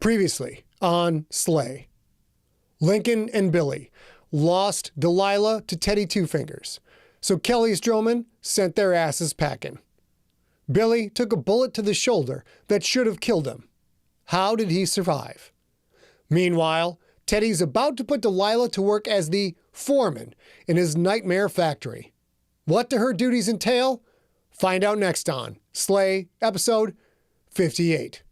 Previously on Slay, Lincoln and Billy lost Delilah to Teddy Two Fingers, so Kellius Droman sent their asses packing. Billy took a bullet to the shoulder that should have killed him. How did he survive? Meanwhile, Teddy's about to put Delilah to work as the foreman in his nightmare factory. What do her duties entail? Find out next on Slay, episode 58.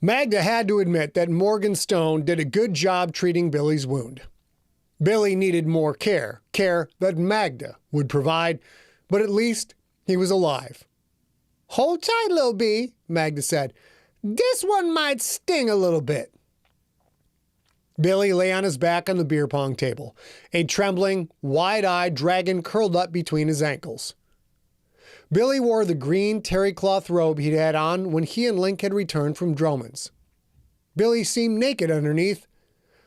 Magda had to admit that Morgan Stone did a good job treating Billy's wound. Billy needed more care that Magda would provide, but at least he was alive. "Hold tight, little B," Magda said. "This one might sting a little bit." Billy lay on his back on the beer pong table, a trembling, wide-eyed dragon curled up between his ankles. Billy wore the green terry cloth robe he'd had on when he and Link had returned from Droman's. Billy seemed naked underneath.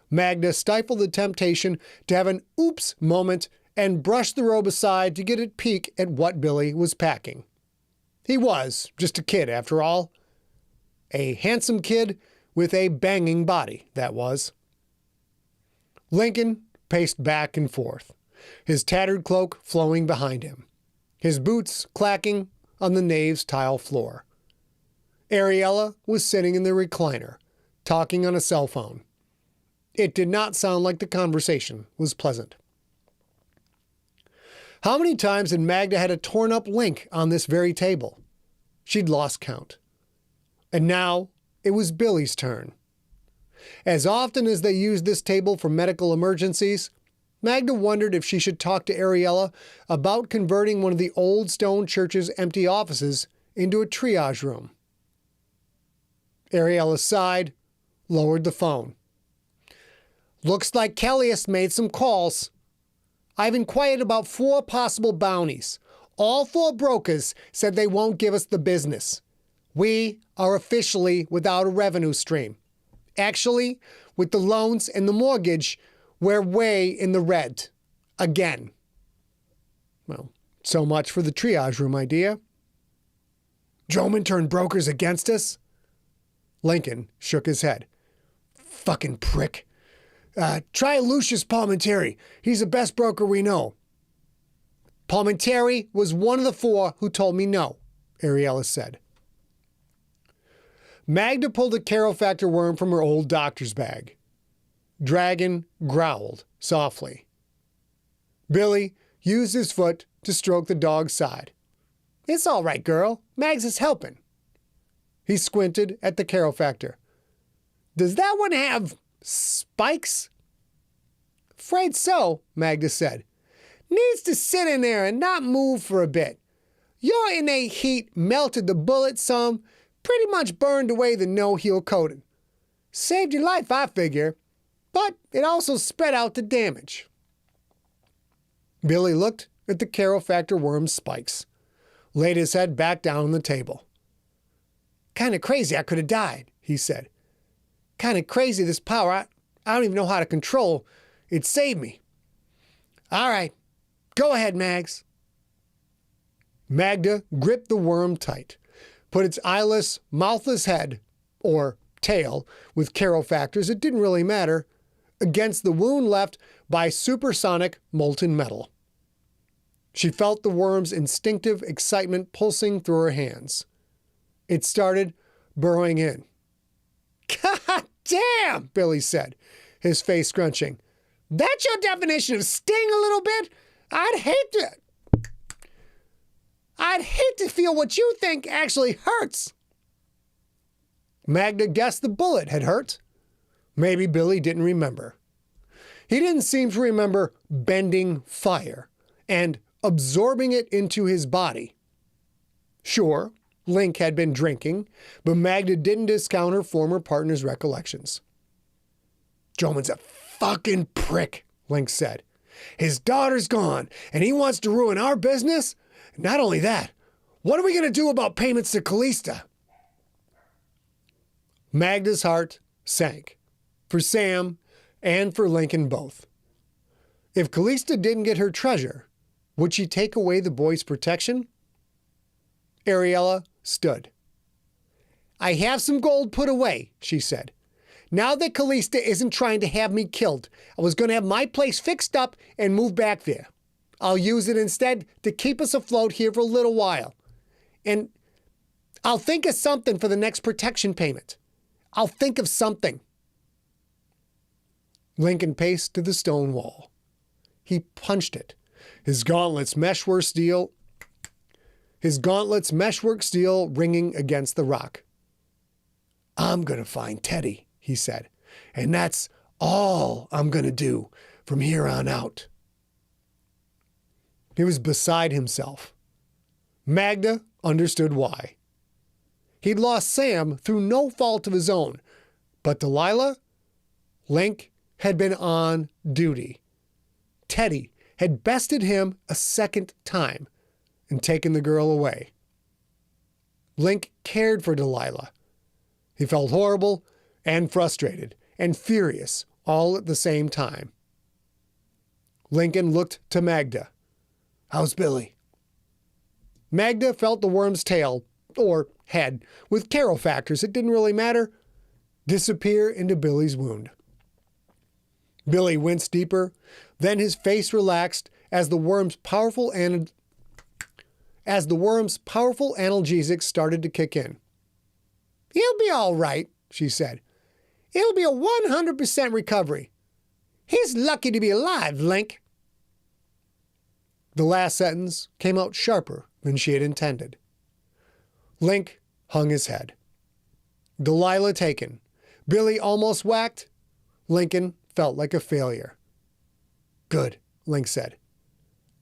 Magda stifled the temptation to have an oops moment and brushed the robe aside to get a peek at what Billy was packing. He was just a kid, after all. A handsome kid with a banging body, that was. Lincoln paced back and forth, his tattered cloak flowing behind him, his boots clacking on the nave's tile floor. Ariella was sitting in the recliner, talking on a cell phone. It did not sound like the conversation was pleasant. How many times had Magda had a torn-up link on this very table? She'd lost count. And now it was Billy's turn. As often as they used this table for medical emergencies, Magda wondered if she should talk to Ariella about converting one of the old stone church's empty offices into a triage room. Ariella sighed, lowered the phone. "Looks like Kellius made some calls. I've inquired about 4 possible bounties. All 4 brokers said they won't give us the business. We are officially without a revenue stream. Actually, with the loans and the mortgage, we're way in the red. Again." Well, so much for the triage room idea. "Droman turned brokers against us?" Lincoln shook his head. "Fucking prick. Try Lucius Palminteri. He's the best broker we know." "Palminteri was one of the 4 who told me no," Ariella said. Magda pulled a Carofactor worm from her old doctor's bag. Dragon growled softly. Billy used his foot to stroke the dog's side. "It's all right, girl. Mags is helping." He squinted at the Carofactor. "Does that one have spikes?" "Afraid so," Magda said. "Needs to sit in there and not move for a bit. Your innate heat melted the bullet some, pretty much burned away the no-heal coating. Saved your life, I figure, but it also spread out the damage." Billy looked at the Carofactor worm's spikes, laid his head back down on the table. "Kinda crazy I could have died," he said. "Kinda crazy this power I don't even know how to control. It saved me. All right, go ahead, Mags." Magda gripped the worm tight, put its eyeless, mouthless head, or tail, with Carofactors, it didn't really matter, against the wound left by supersonic molten metal. She felt the worm's instinctive excitement pulsing through her hands. It started burrowing in. "God damn," Billy said, his face scrunching. "That's your definition of sting a little bit? I'd hate to feel what you think actually hurts." Magda guessed the bullet had hurt. Maybe Billy didn't remember. He didn't seem to remember bending fire and absorbing it into his body. Sure, Link had been drinking, but Magda didn't discount her former partner's recollections. "Droman's a fucking prick," Link said. "His daughter's gone, and he wants to ruin our business? Not only that, what are we going to do about payments to Callista?" Magda's heart sank, for Sam and for Lincoln both. If Callista didn't get her treasure, would she take away the boy's protection? Ariella stood. I have some gold put away, she said. Now that Callista isn't trying to have me killed, I was going to have my place fixed up and move back there. I'll use it instead to keep us afloat here for a little while. And I'll think of something for the next protection payment. I'll think of something. Lincoln paced to the stone wall. He punched it. His gauntlets meshwork steel ringing against the rock. I'm going to find Teddy, he said, and that's all I'm going to do from here on out. He was beside himself. Magda understood why. He'd lost Sam through no fault of his own, but Delilah, Link had been on duty. Teddy had bested him a second time and taken the girl away. Link cared for Delilah. He felt horrible and frustrated and furious all at the same time. Lincoln looked to Magda. How's Billy? Magda felt the worm's tail, or head, with Carol factors, it didn't really matter, disappear into Billy's wound. Billy winced deeper, then his face relaxed as the worm's powerful analgesics started to kick in. He'll be all right, she said. It'll be a 100% recovery. He's lucky to be alive, Link. The last sentence came out sharper than she had intended. Link hung his head. Delilah taken. Billy almost whacked. Lincoln felt like a failure. Good, Link said.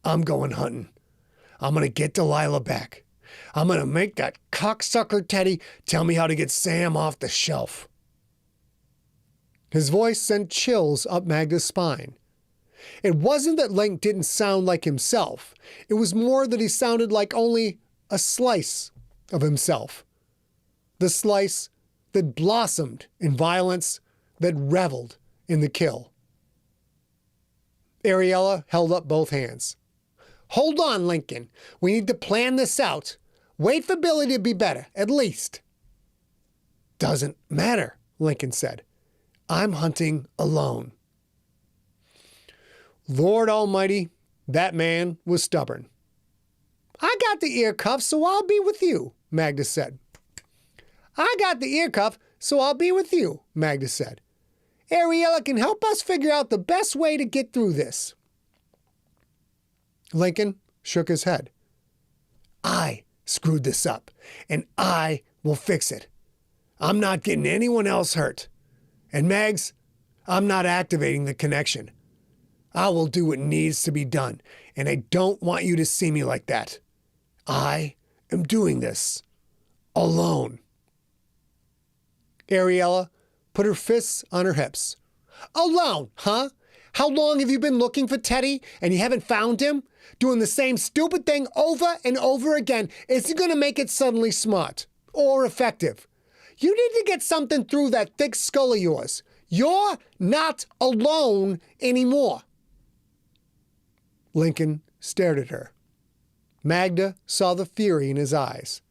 I'm going hunting. I'm going to get Delilah back. I'm going to make that cocksucker Teddy tell me how to get Sam off the shelf. His voice sent chills up Magda's spine. It wasn't that Link didn't sound like himself. It was more that he sounded like only a slice of himself. The slice that blossomed in violence, that reveled in the kill. Ariella held up both hands. Hold on, Lincoln. We need to plan this out. Wait for Billy to be better, at least. Doesn't matter, Lincoln said. I'm hunting alone. Lord Almighty, that man was stubborn. I got the ear cuff, so I'll be with you, Magda said. I got the ear cuff, so I'll be with you, Magda said. Ariella can help us figure out the best way to get through this. Lincoln shook his head. I screwed this up, and I will fix it. I'm not getting anyone else hurt. And Mags, I'm not activating the connection. I will do what needs to be done, and I don't want you to see me like that. I am doing this alone. Ariella put her fists on her hips. Alone, huh? How long have you been looking for Teddy and you haven't found him? Doing the same stupid thing over and over again isn't going to make it suddenly smart or effective. You need to get something through that thick skull of yours. You're not alone anymore. Lincoln stared at her. Magda saw the fury in his eyes.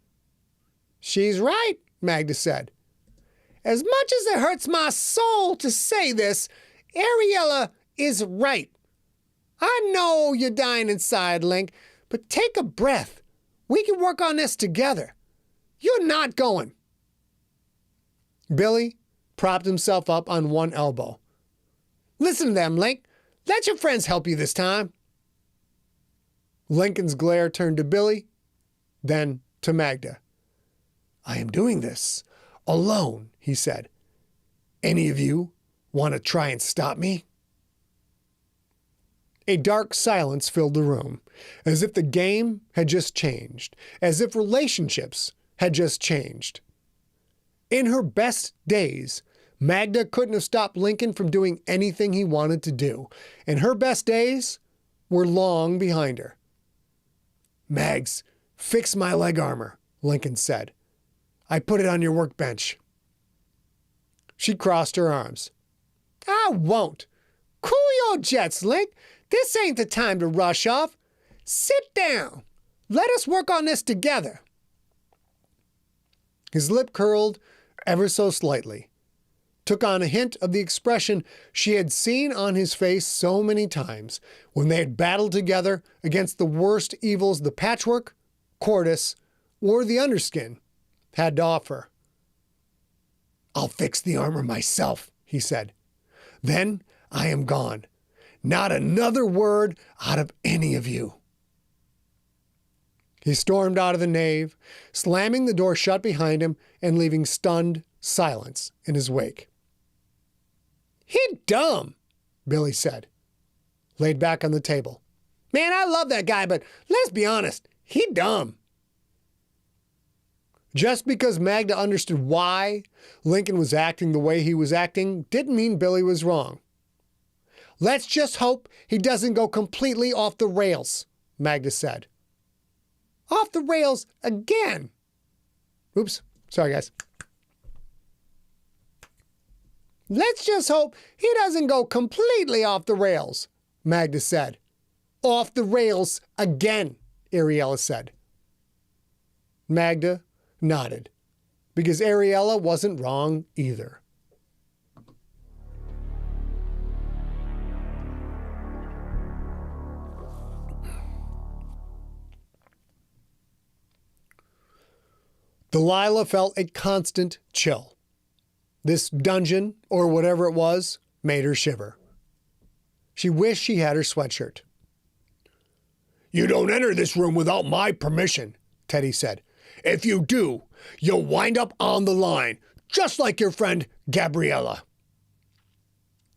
She's right, Magda said. As much as it hurts my soul to say this, Ariella is right. I know you're dying inside, Link, but take a breath. We can work on this together. You're not going. Billy propped himself up on one elbow. Listen to them, Link. Let your friends help you this time. Lincoln's glare turned to Billy, then to Magda. I am doing this alone, he said. Any of you want to try and stop me? A dark silence filled the room, as if the game had just changed, as if relationships had just changed. In her best days, Magda couldn't have stopped Lincoln from doing anything he wanted to do, and her best days were long behind her. Mags, fix my leg armor, Lincoln said. I put it on your workbench. She crossed her arms. I won't. Cool your jets, Link. This ain't the time to rush off. Sit down. Let us work on this together. His lip curled ever so slightly, took on a hint of the expression she had seen on his face so many times when they had battled together against the worst evils the patchwork, cordis, or the underskin had to offer. "I'll fix the armor myself," he said. "Then I am gone. Not another word out of any of you." He stormed out of the nave, slamming the door shut behind him and leaving stunned silence in his wake. "He dumb," Billy said, laid back on the table. "Man, I love that guy, but let's be honest, he dumb." Just because Magda understood why Lincoln was acting the way he was acting didn't mean Billy was wrong. "Let's just hope he doesn't go completely off the rails," Magda said. "Off the rails again." Oops, sorry guys. "Let's just hope he doesn't go completely off the rails," Magda said. "Off the rails again," Ariella said. Magda nodded, because Ariella wasn't wrong either. Delilah felt a constant chill. This dungeon, or whatever it was, made her shiver. She wished she had her sweatshirt. "You don't enter this room without my permission," Teddy said. "If you do, you'll wind up on the line, just like your friend Gabriella."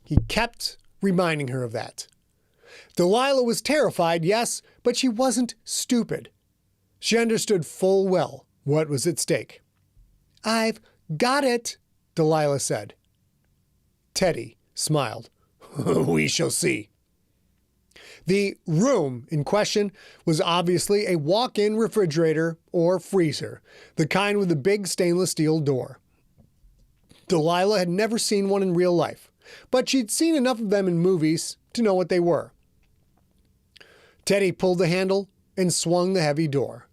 He kept reminding her of that. Delilah was terrified, yes, but she wasn't stupid. She understood full well what was at stake. "I've got it," Delilah said. Teddy smiled. "We shall see." The room in question was obviously a walk-in refrigerator or freezer, the kind with a big stainless steel door. Delilah had never seen one in real life, but she'd seen enough of them in movies to know what they were. Teddy pulled the handle and swung the heavy door.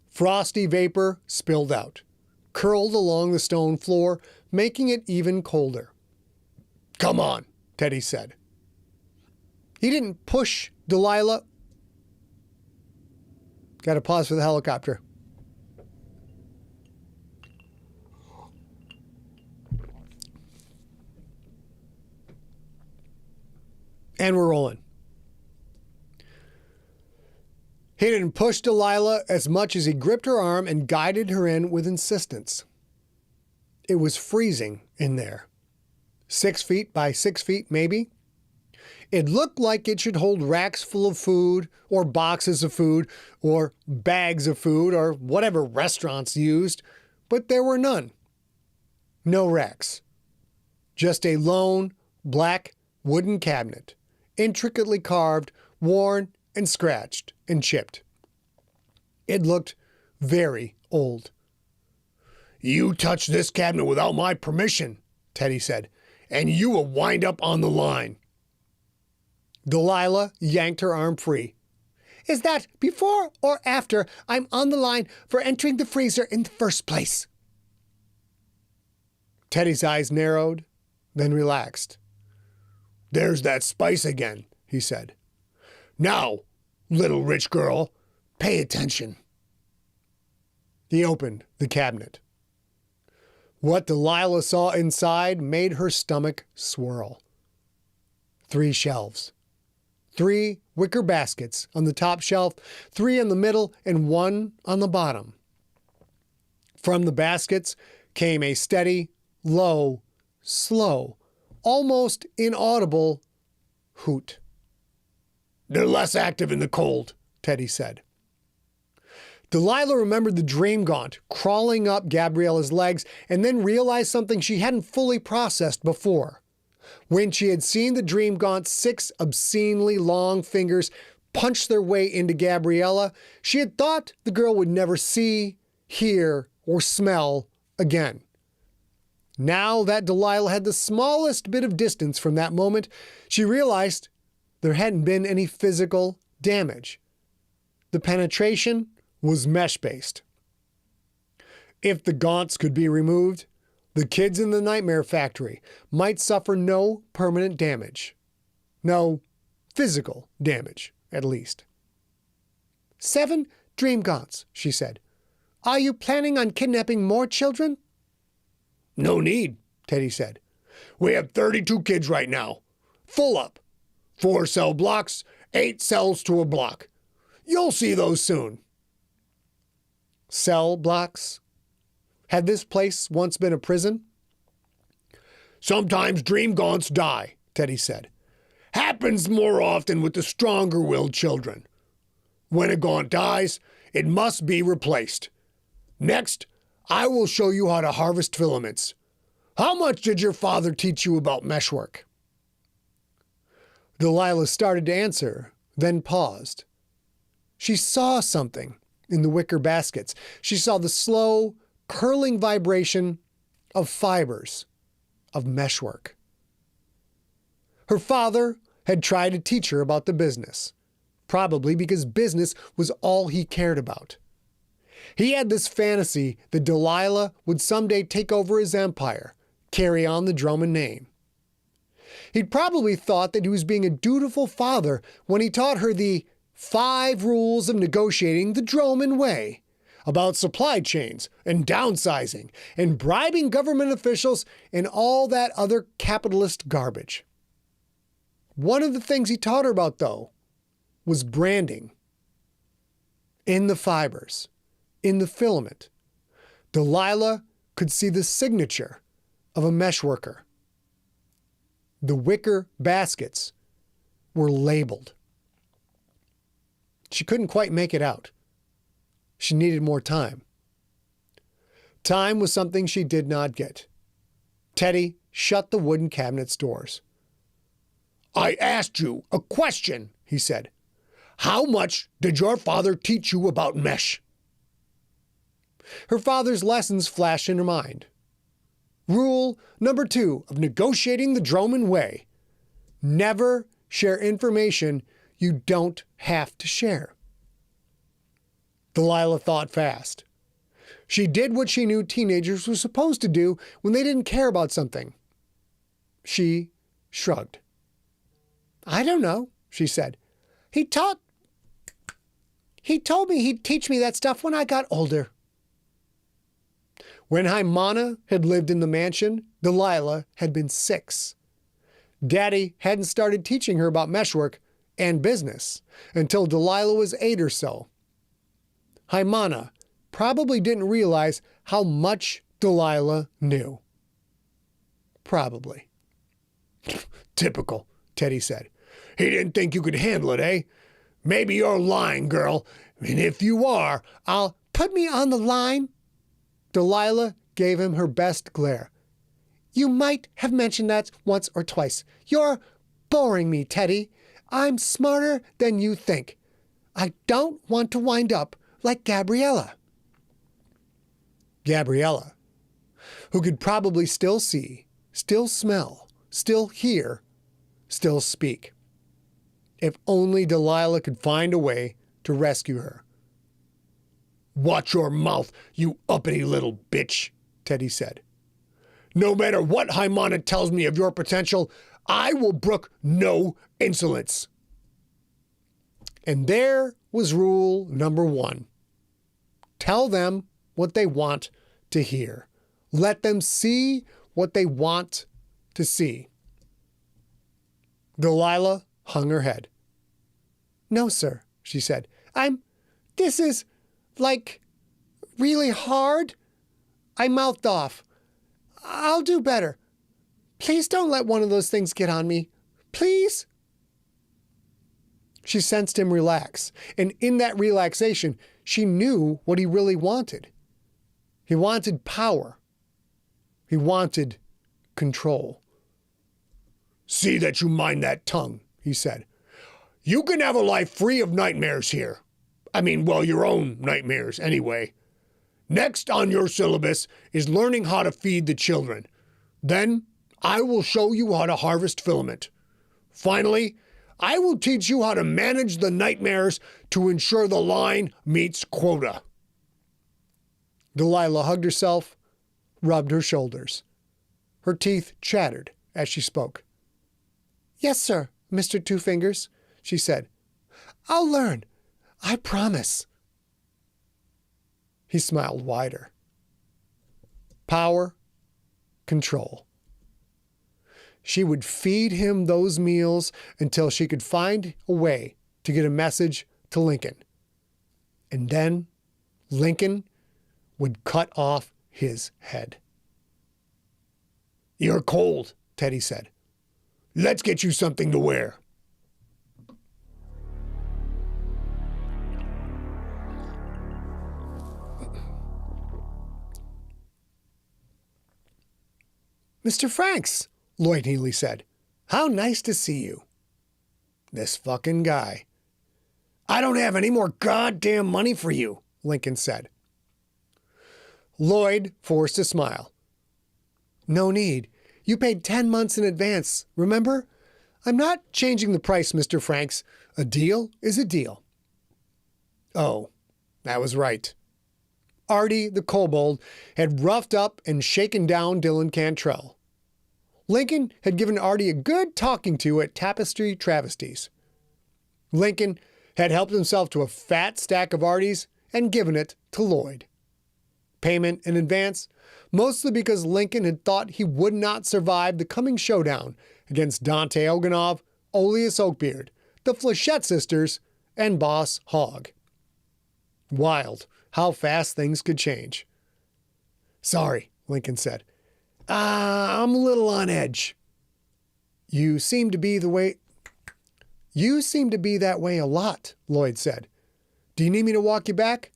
Frosty vapor spilled out, curled along the stone floor, making it even colder. "Come on," Teddy said. He didn't push Delilah. Got to pause for the helicopter. And we're rolling. He didn't push Delilah as much as he gripped her arm and guided her in with insistence. It was freezing in there. 6 feet by 6 feet, maybe. It looked like it should hold racks full of food, or boxes of food, or bags of food, or whatever restaurants used, but there were none. No racks. Just a lone, black, wooden cabinet, intricately carved, worn, and scratched and chipped. It looked very old. "You touch this cabinet without my permission," Teddy said, "and you will wind up on the line." Delilah yanked her arm free. "Is that before or after I'm on the line for entering the freezer in the first place?" Teddy's eyes narrowed, then relaxed. "There's that spice again," he said. "Now, little rich girl, pay attention." He opened the cabinet. What Delilah saw inside made her stomach swirl. 3 shelves. 3 wicker baskets on the top shelf, 3 in the middle, and 1 on the bottom. From the baskets came a steady, low, slow, almost inaudible hoot. "They're less active in the cold," Teddy said. Delilah remembered the dream gaunt crawling up Gabriella's legs and then realized something she hadn't fully processed before. When she had seen the dream gaunt's 6 obscenely long fingers punch their way into Gabriella, she had thought the girl would never see, hear, or smell again. Now that Delilah had the smallest bit of distance from that moment, she realized there hadn't been any physical damage. The penetration was mesh-based. If the gaunts could be removed, the kids in the Nightmare Factory might suffer no permanent damage. No physical damage, at least. 7 dream gaunts, she said. Are you planning on kidnapping more children? No need, Teddy said. We have 32 kids right now. Full up. 4 cell blocks, 8 cells to a block. You'll see those soon. Cell blocks? Had this place once been a prison? Sometimes dream gaunts die, Teddy said. Happens more often with the stronger-willed children. When a gaunt dies, it must be replaced. Next, I will show you how to harvest filaments. How much did your father teach you about meshwork? Delilah started to answer, then paused. She saw something in the wicker baskets. She saw the slow, curling vibration of fibers of meshwork. Her father had tried to teach her about the business, probably because business was all he cared about. He had this fantasy that Delilah would someday take over his empire, carry on the Droman name. He'd probably thought that he was being a dutiful father when he taught her the 5 rules of negotiating the Droman way, about supply chains and downsizing and bribing government officials and all that other capitalist garbage. One of the things he taught her about, though, was branding. In the fibers, in the filament, Delilah could see the signature of a mesh worker. The wicker baskets were labeled. She couldn't quite make it out. She needed more time. Time was something she did not get. Teddy shut the wooden cabinet's doors. I asked you a question, he said. How much did your father teach you about mesh? Her father's lessons flashed in her mind. Rule number 2 of negotiating the Droman way. Never share information you don't have to share. Delilah thought fast. She did what she knew teenagers were supposed to do when they didn't care about something. She shrugged. I don't know, she said. He told me he'd teach me that stuff when I got older. When Haimana had lived in the mansion, Delilah had been 6. Daddy hadn't started teaching her about meshwork and business until Delilah was 8 or so. Haimana probably didn't realize how much Delilah knew. Probably. Typical, Teddy said. He didn't think you could handle it, eh? Maybe you're lying, girl. And if you are, I'll... Put me on the line. Delilah gave him her best glare. You might have mentioned that once or twice. You're boring me, Teddy. I'm smarter than you think. I don't want to wind up like Gabriella. Gabriella, who could probably still see, still smell, still hear, still speak. If only Delilah could find a way to rescue her. Watch your mouth, you uppity little bitch, Teddy said. No matter what Haimana tells me of your potential, I will brook no insolence. And there was rule number 1. Tell them what they want to hear. Let them see what they want to see. Delilah hung her head. No, sir, she said. This is, like, really hard. I mouthed off. I'll do better. Please don't let one of those things get on me. Please? She sensed him relax, and in that relaxation, she knew what he really wanted. He wanted power. He wanted control. See that you mind that tongue, he said. You can have a life free of nightmares here. Your own nightmares, anyway. Next on your syllabus is learning how to feed the children. Then I will show you how to harvest filament. Finally, I will teach you how to manage the nightmares to ensure the line meets quota. Delilah hugged herself, rubbed her shoulders. Her teeth chattered as she spoke. Yes, sir, Mr. Two Fingers, she said. I'll learn. I promise. He smiled wider. Power, control. She would feed him those meals until she could find a way to get a message to Lincoln. And then Lincoln would cut off his head. You're cold, Teddy said. Let's get you something to wear. Mr. Franks, Lloyd Healy said. How nice to see you. This fucking guy. I don't have any more goddamn money for you, Lincoln said. Lloyd forced a smile. No need. You paid 10 months in advance, remember? I'm not changing the price, Mr. Franks. A deal is a deal. Oh, that was right. Artie the kobold had roughed up and shaken down Dylan Cantrell. Lincoln had given Artie a good talking to at Tapestry Travesties. Lincoln had helped himself to a fat stack of Artie's and given it to Lloyd. Payment in advance, mostly because Lincoln had thought he would not survive the coming showdown against Dante Oganov, Oleus Oakbeard, the Flechette sisters, and Boss Hogg. Wild how fast things could change. Sorry, Lincoln said. I'm a little on edge. You seem to be that way a lot, Lloyd said. Do you need me to walk you back?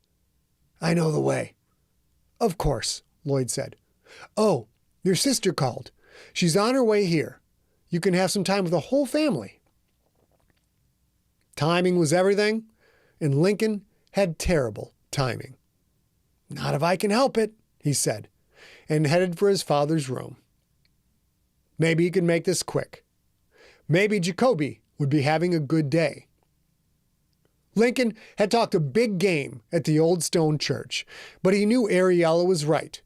I know the way. Of course, Lloyd said. Oh, your sister called. She's on her way here. You can have some time with the whole family. Timing was everything, and Lincoln had terrible timing. Not if I can help it, he said, and headed for his father's room. Maybe he could make this quick. Maybe Jacoby would be having a good day. Lincoln had talked a big game at the old stone church, but he knew Ariella was right.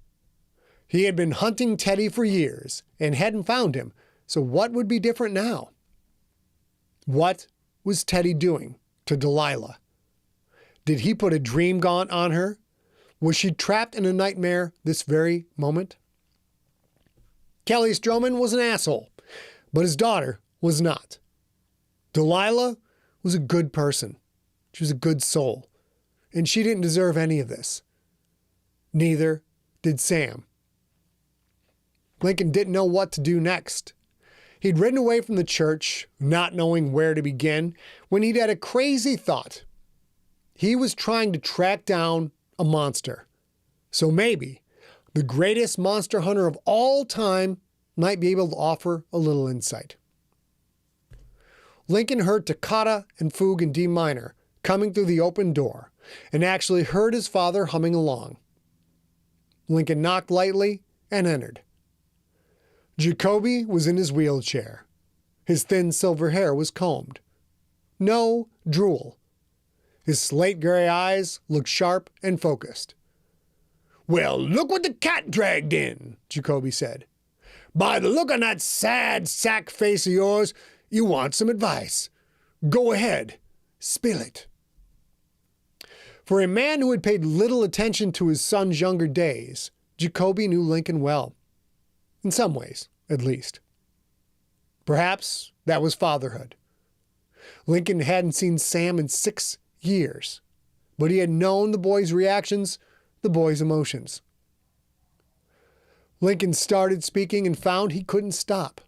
He had been hunting Teddy for years and hadn't found him, so what would be different now? What was Teddy doing to Delilah? Did he put a dream gaunt on her? Was she trapped in a nightmare this very moment? Kellius Droman was an asshole, but his daughter was not. Delilah was a good person. She was a good soul, and she didn't deserve any of this. Neither did Sam. Lincoln didn't know what to do next. He'd ridden away from the church, not knowing where to begin, when he'd had a crazy thought. He was trying to track down a monster. So maybe the greatest monster hunter of all time might be able to offer a little insight. Lincoln heard toccata and fugue in D minor coming through the open door, and actually heard his father humming along. Lincoln knocked lightly and entered. Jacoby was in his wheelchair. His thin silver hair was combed. No drool. His slate gray eyes looked sharp and focused. Well, look what the cat dragged in, Jacoby said. By the look on that sad sack face of yours, you want some advice. Go ahead, spill it. For a man who had paid little attention to his son's younger days, Jacoby knew Lincoln well. In some ways, at least. Perhaps that was fatherhood. Lincoln hadn't seen Sam in 6 years, but he had known the boy's reactions, the boy's emotions. Lincoln started speaking and found he couldn't stop.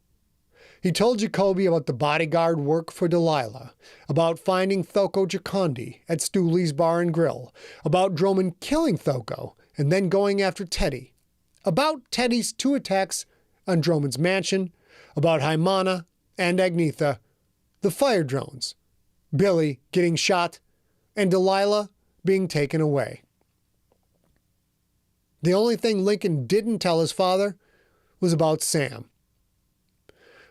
He told Jacoby about the bodyguard work for Delilah, about finding Thoko Jacondi at Stooley's Bar and Grill, about Droman killing Thoko and then going after Teddy, about Teddy's 2 attacks on Droman's mansion, about Haimana and Agnetha, the fire drones, Billy getting shot, and Delilah being taken away. The only thing Lincoln didn't tell his father was about Sam.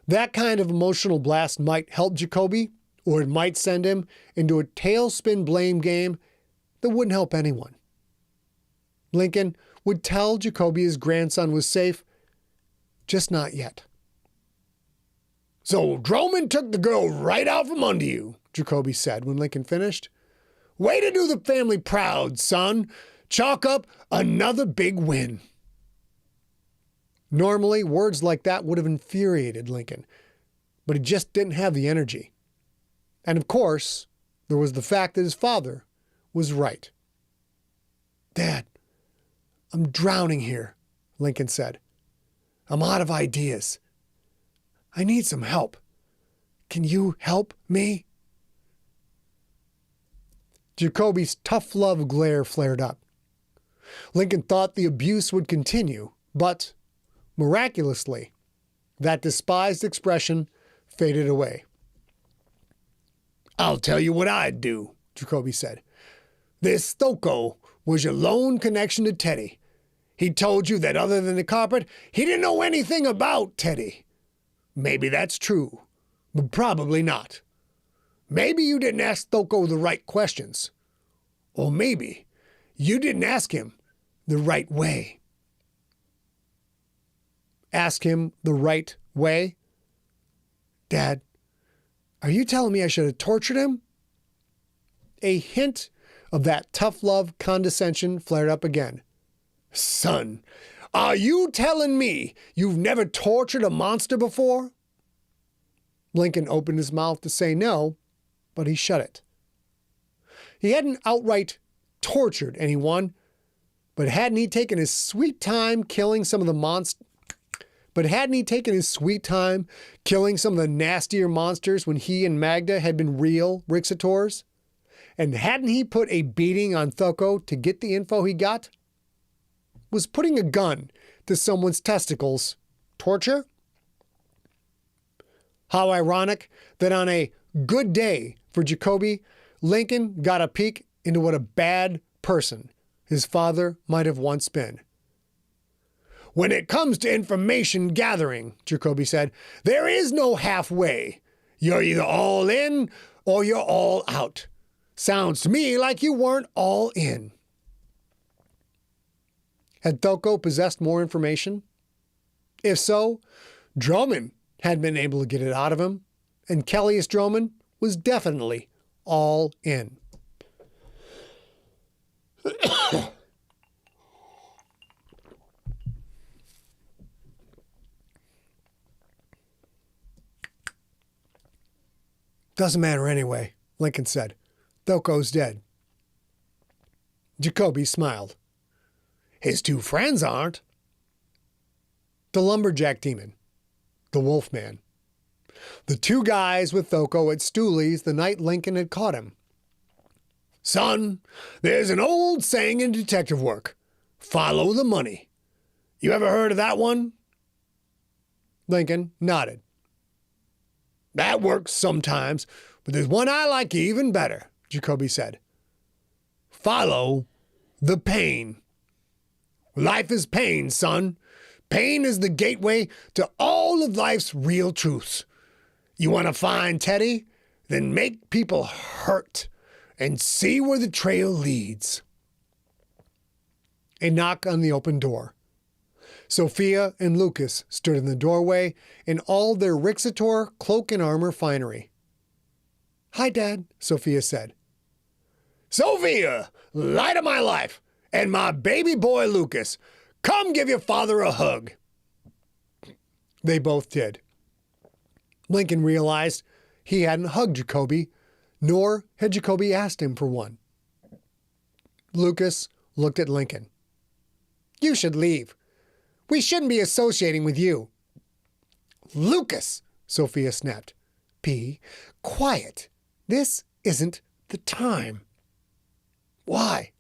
That kind of emotional blast might help Jacoby, or it might send him into a tailspin blame game that wouldn't help anyone. Lincoln would tell Jacoby his grandson was safe, just not yet. "So Droman took the girl right out from under you," Jacoby said when Lincoln finished. "Way to do the family proud, son. Chalk up another big win." Normally, words like that would have infuriated Lincoln, but he just didn't have the energy. And of course, there was the fact that his father was right. "Dad, I'm drowning here," Lincoln said. "I'm out of ideas. I need some help. Can you help me?" Jacoby's tough love glare flared up. Lincoln thought the abuse would continue, but miraculously, that despised expression faded away. "I'll tell you what I'd do," Jacoby said. "This Thoko was your lone connection to Teddy. He told you that other than the carpet, he didn't know anything about Teddy. Maybe that's true, but probably not. Maybe you didn't ask Thoko the right questions. Or maybe you didn't ask him the right way." Ask him the right way? "Dad, are you telling me I should have tortured him?" A hint of that tough love condescension flared up again. "Son, are you telling me you've never tortured a monster before?" Lincoln opened his mouth to say no, but he shut it. He hadn't outright tortured anyone, but hadn't he taken his sweet time killing some of the nastier monsters when he and Magda had been real Rixators? And hadn't he put a beating on Thoko to get the info he got? Was putting a gun to someone's testicles torture? How ironic that on a good day for Jacoby, Lincoln got a peek into what a bad person his father might have once been. "When it comes to information gathering," Jacoby said, "there is no halfway. You're either all in or you're all out. Sounds to me like you weren't all in." Had Thoko possessed more information? If so, Droman had been able to get it out of him, and Kellius Droman was definitely all in. "Doesn't matter anyway," Lincoln said. "Thoko's dead." Jacoby smiled. "His two friends aren't." The lumberjack demon. The wolfman. The two guys with Thoko at Stooley's the night Lincoln had caught him. "Son, there's an old saying in detective work. Follow the money. You ever heard of that one?" Lincoln nodded. "That works sometimes, but there's one I like even better," Jacoby said. "Follow the pain. Life is pain, son. Pain is the gateway to all of life's real truths. You want to find Teddy? Then make people hurt and see where the trail leads." A knock on the open door. Sophia and Lucas stood in the doorway in all their Rixator cloak and armor finery. "Hi, Dad," Sophia said. "Sophia, light of my life, and my baby boy Lucas, come give your father a hug." They both did. Lincoln realized he hadn't hugged Jacoby, nor had Jacoby asked him for one. Lucas looked at Lincoln. "You should leave. We shouldn't be associating with you." "Lucas," Sophia snapped. Quiet. This isn't the time." "Why?"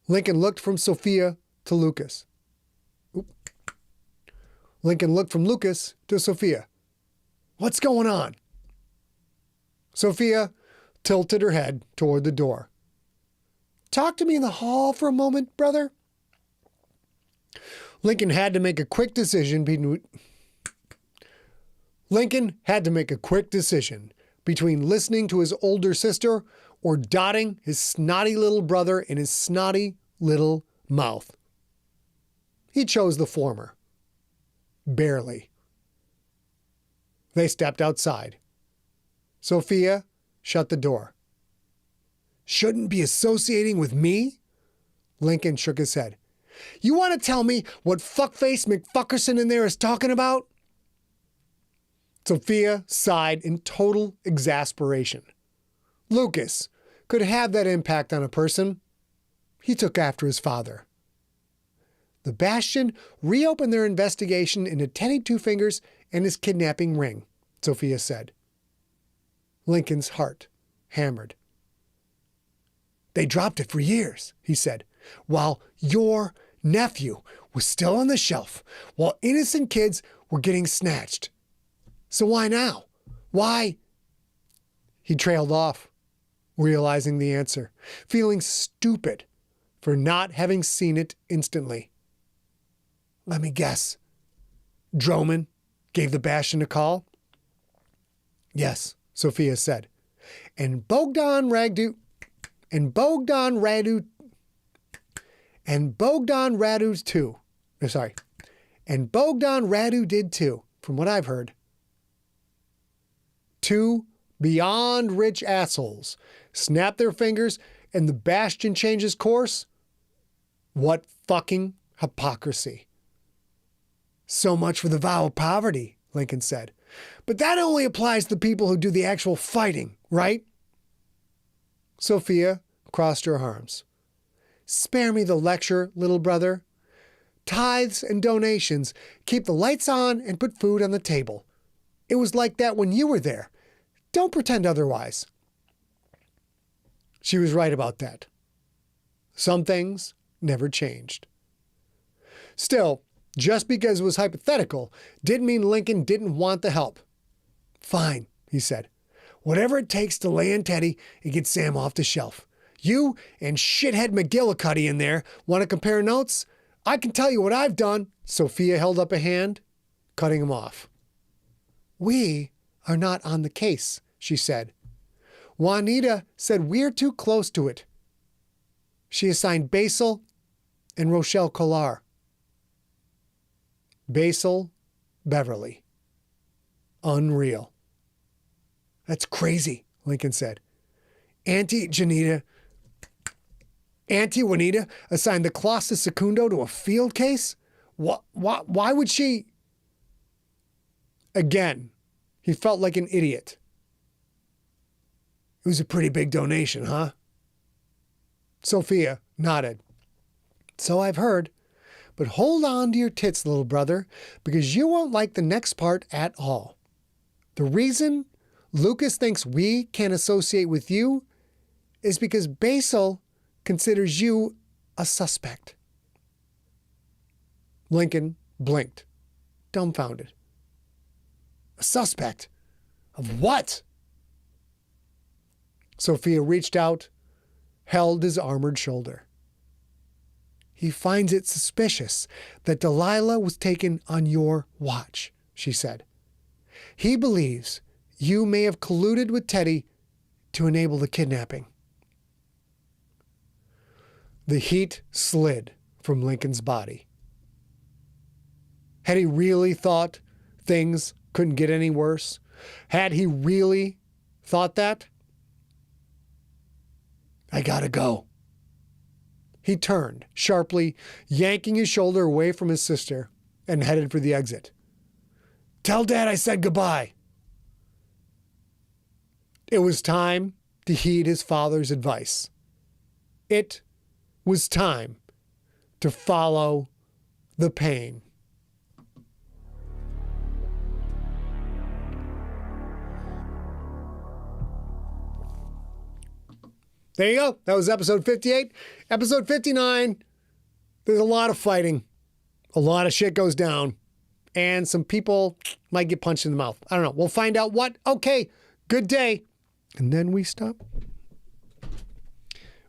Lincoln looked from Sophia to Lucas. Lincoln looked from Lucas to Sophia. "What's going on?" Sophia tilted her head toward the door. "Talk to me in the hall for a moment, brother." Lincoln had to make a quick decision between listening to his older sister or dotting his snotty little brother in his snotty little mouth. He chose the former. Barely. They stepped outside. Sophia shut the door. Shouldn't be associating with me? Lincoln shook his head. You want to tell me what fuckface McFuckerson in there is talking about? Sophia sighed in total exasperation. Lucas could have that impact on a person. He took after his father. The Bastion reopened their investigation into Teddy Two Fingers and his kidnapping ring, Sophia said. Lincoln's heart hammered. They dropped it for years, he said, while your nephew was still on the shelf, while innocent kids were getting snatched. So why now? Why? He trailed off, realizing the answer, feeling stupid for not having seen it instantly. Let me guess. Droman gave the Bastion a call? Yes, Sophia said. And Bogdan Radu did too, from what I've heard. Two beyond rich assholes snapped their fingers and the Bastion changes course? What fucking hypocrisy. So much for the vow of poverty, Lincoln said. But that only applies to the people who do the actual fighting, right? Sophia crossed her arms. Spare me the lecture, little brother. Tithes and donations keep the lights on and put food on the table. It was like that when you were there. Don't pretend otherwise. She was right about that. Some things never changed. Still, just because it was hypothetical didn't mean Lincoln didn't want the help. Fine, he said. Whatever it takes to land Teddy and get Sam off the shelf. You and shithead McGillicuddy in there want to compare notes? I can tell you what I've done. Sophia held up a hand, cutting him off. We are not on the case, she said. Juanita said we're too close to it. She assigned Basil and Rochelle Collar. Basil Beverly. Unreal. That's crazy, Lincoln said. Auntie Juanita assigned the Colossus Secundo to a field case? Why would she? Again, he felt like an idiot. It was a pretty big donation, huh? Sophia nodded. So I've heard. But hold on to your tits, little brother, because you won't like the next part at all. The reason Lucas thinks we can't associate with you is because Basil considers you a suspect. Lincoln blinked, dumbfounded. A suspect? Of what? Sophia reached out, held his armored shoulder. He finds it suspicious that Delilah was taken on your watch, she said. He believes you may have colluded with Teddy to enable the kidnapping. The heat slid from Lincoln's body. Had he really thought things couldn't get any worse? Had he really thought that? I gotta go. He turned, sharply, yanking his shoulder away from his sister, and headed for the exit. Tell Dad I said goodbye. It was time to heed his father's advice. It was time to follow the pain. There you go. That was episode 58. Episode 59, there's a lot of fighting. A lot of shit goes down. And some people might get punched in the mouth. I don't know. We'll find out what. Okay, good day. And then we stop.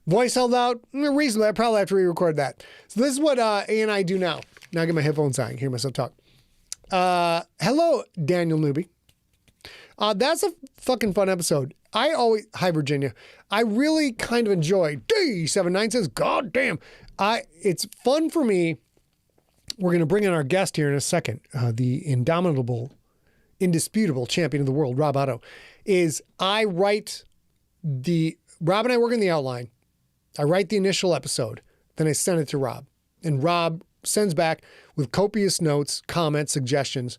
Voice held out reasonably. I probably have to re-record that. So this is what A and I do now. Now I get my headphones on. I can hear myself talk. Hello, Daniel Newby. That's a fucking fun episode. Hi Virginia. I really kind of enjoy D79 says, God damn. It's fun for me. We're going to bring in our guest here in a second. The indisputable champion of the world, Rob Otto, Rob and I work in the outline. I write the initial episode, then I send it to Rob. And Rob sends back with copious notes, comments, suggestions.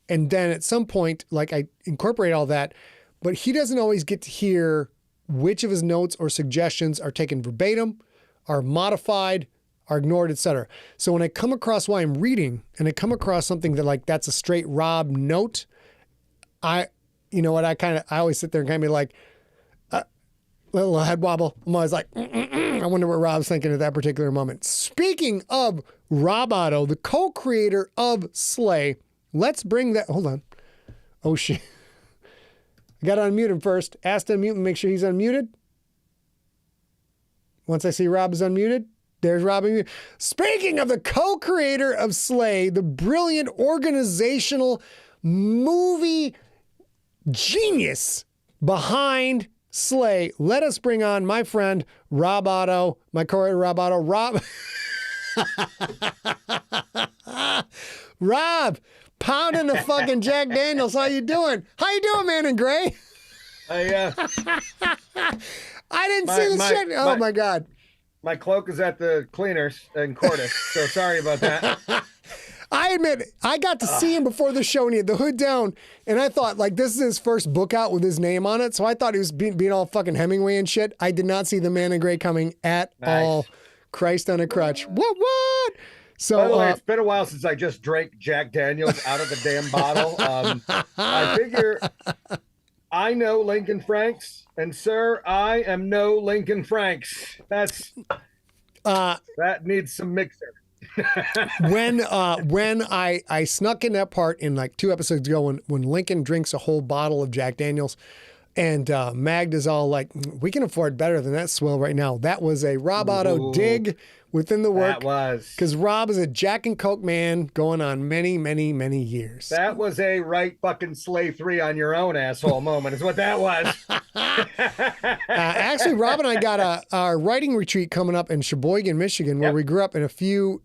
And then at some point, like, I incorporate all that, but he doesn't always get to hear which of his notes or suggestions are taken verbatim, are modified, are ignored, etc. So when I come across while I'm reading and I come across something that, like, that's a straight Rob note, I always sit there and kind of be like, little head wobble. I'm always like, I wonder what Rob's thinking at that particular moment. Speaking of Rob Otto, the co-creator of Slay, let's bring that. Hold on. Oh, shit. I got to unmute him first. Ask to unmute and make sure he's unmuted. Once I see Rob is unmuted, there's Rob unmuted. Speaking of the co-creator of Slay, the brilliant organizational movie genius behind Slay, let us bring on my friend Rob Otto, my co-creator Rob Otto. Rob, pounding the fucking Jack Daniels. How you doing? How you doing, man in gray? I didn't see the shit. Oh my God. My cloak is at the cleaners in Cordis, so sorry about that. I admit, I got to see him before the show and he had the hood down, and I thought, like, this is his first book out with his name on it, so I thought he was being all fucking Hemingway and shit. I did not see the man in gray coming at all. Christ on a crutch. What? So, by the way, it's been a while since I just drank Jack Daniels out of the damn bottle. I figure I know Lincoln Franks, and sir, I am no Lincoln Franks. That needs some mixer. when I snuck in that part in like 2 episodes ago when Lincoln drinks a whole bottle of Jack Daniels and Magda's all like, we can afford better than that swill right now. That was a Rob Otto dig within the work. That was. Because Rob is a Jack and Coke man going on many, many, many years. That was a right fucking Slay 3 on your own asshole moment is what that was. Actually, Rob and I got a writing retreat coming up in Sheboygan, Michigan, where we grew up in a few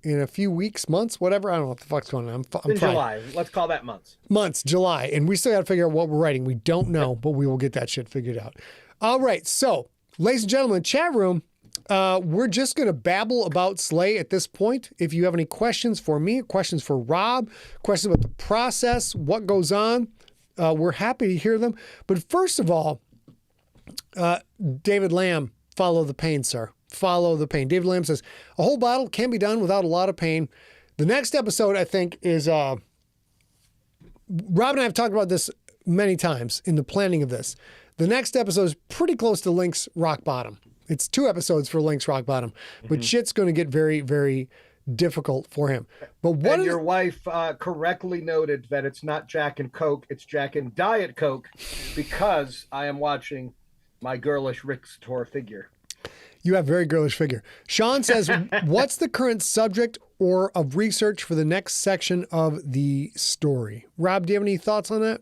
weeks, months, whatever. I don't know what the fuck's going on. I'm in July. Let's call that months. Months, July. And we still got to figure out what we're writing. We don't know, but we will get that shit figured out. All right. So, ladies and gentlemen, chat room. We're just going to babble about Slay at this point. If you have any questions for me, questions for Rob, questions about the process, what goes on, we're happy to hear them. But first of all, David Lamb, follow the pain, sir. Follow the pain. David Lamb says, a whole bottle can be done without a lot of pain. The next episode, I think, is Rob and I have talked about this many times in the planning of this. The next episode is pretty close to Link's rock bottom. It's 2 episodes for Link's rock bottom, but shit's going to get very, very difficult for him. But what your wife correctly noted that it's not Jack and Coke, it's Jack and Diet Coke, because I am watching my girlish Rick Sator figure. You have very girlish figure. Sean says, what's the current subject or of research for the next section of the story? Rob, do you have any thoughts on that?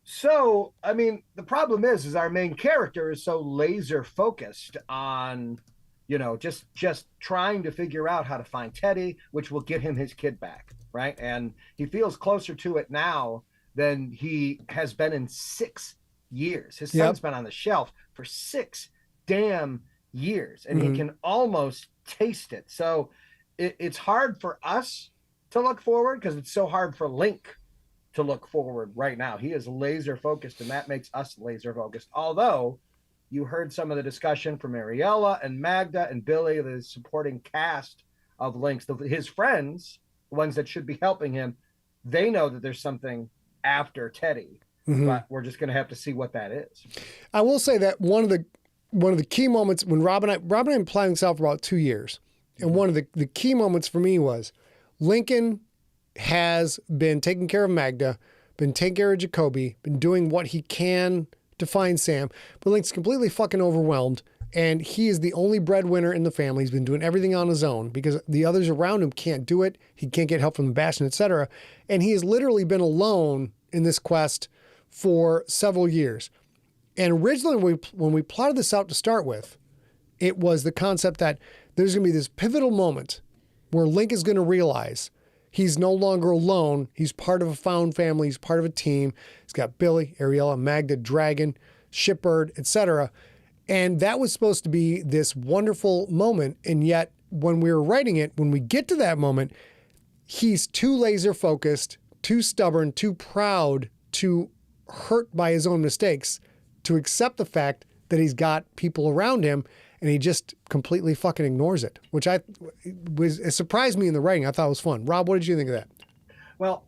So, I mean, the problem is our main character is so laser focused on, just trying to figure out how to find Teddy, which will get him his kid back, right? And he feels closer to it now than he has been in 6 years. His son's been on the shelf for 6 damn years, and he can almost taste it. So it's hard for us to look forward because it's so hard for Link to look forward right now. He is laser focused, and that makes us laser focused. Although you heard some of the discussion from Ariella and Magda and Billy, the supporting cast of Link's, his friends, the ones that should be helping him, they know that there's something after Teddy, but we're just going to have to see what that is. I will say that one of the key moments when Rob and I have been planning this out for about 2 years, and one of the key moments for me was Lincoln has been taking care of Magda, been taking care of Jacoby, been doing what he can to find Sam, but Link's completely fucking overwhelmed, And he is the only breadwinner in the family. He's been doing everything on his own because the others around him can't do it. He can't get help from the Bastion, etc. And he has literally been alone in this quest for several years. And originally, when we plotted this out to start with, it was the concept that there's going to be this pivotal moment where Link is going to realize he's no longer alone. He's part of a found family. He's part of a team. He's got Billy, Ariella, Magda, Dragon, Shipbird, etc. And that was supposed to be this wonderful moment. And yet, when we were writing it, when we get to that moment, he's too laser focused, too stubborn, too proud, too hurt by his own mistakes to accept the fact that he's got people around him, and he just completely fucking ignores it, which it surprised me in the writing. I thought it was fun. Rob, what did you think of that? Well,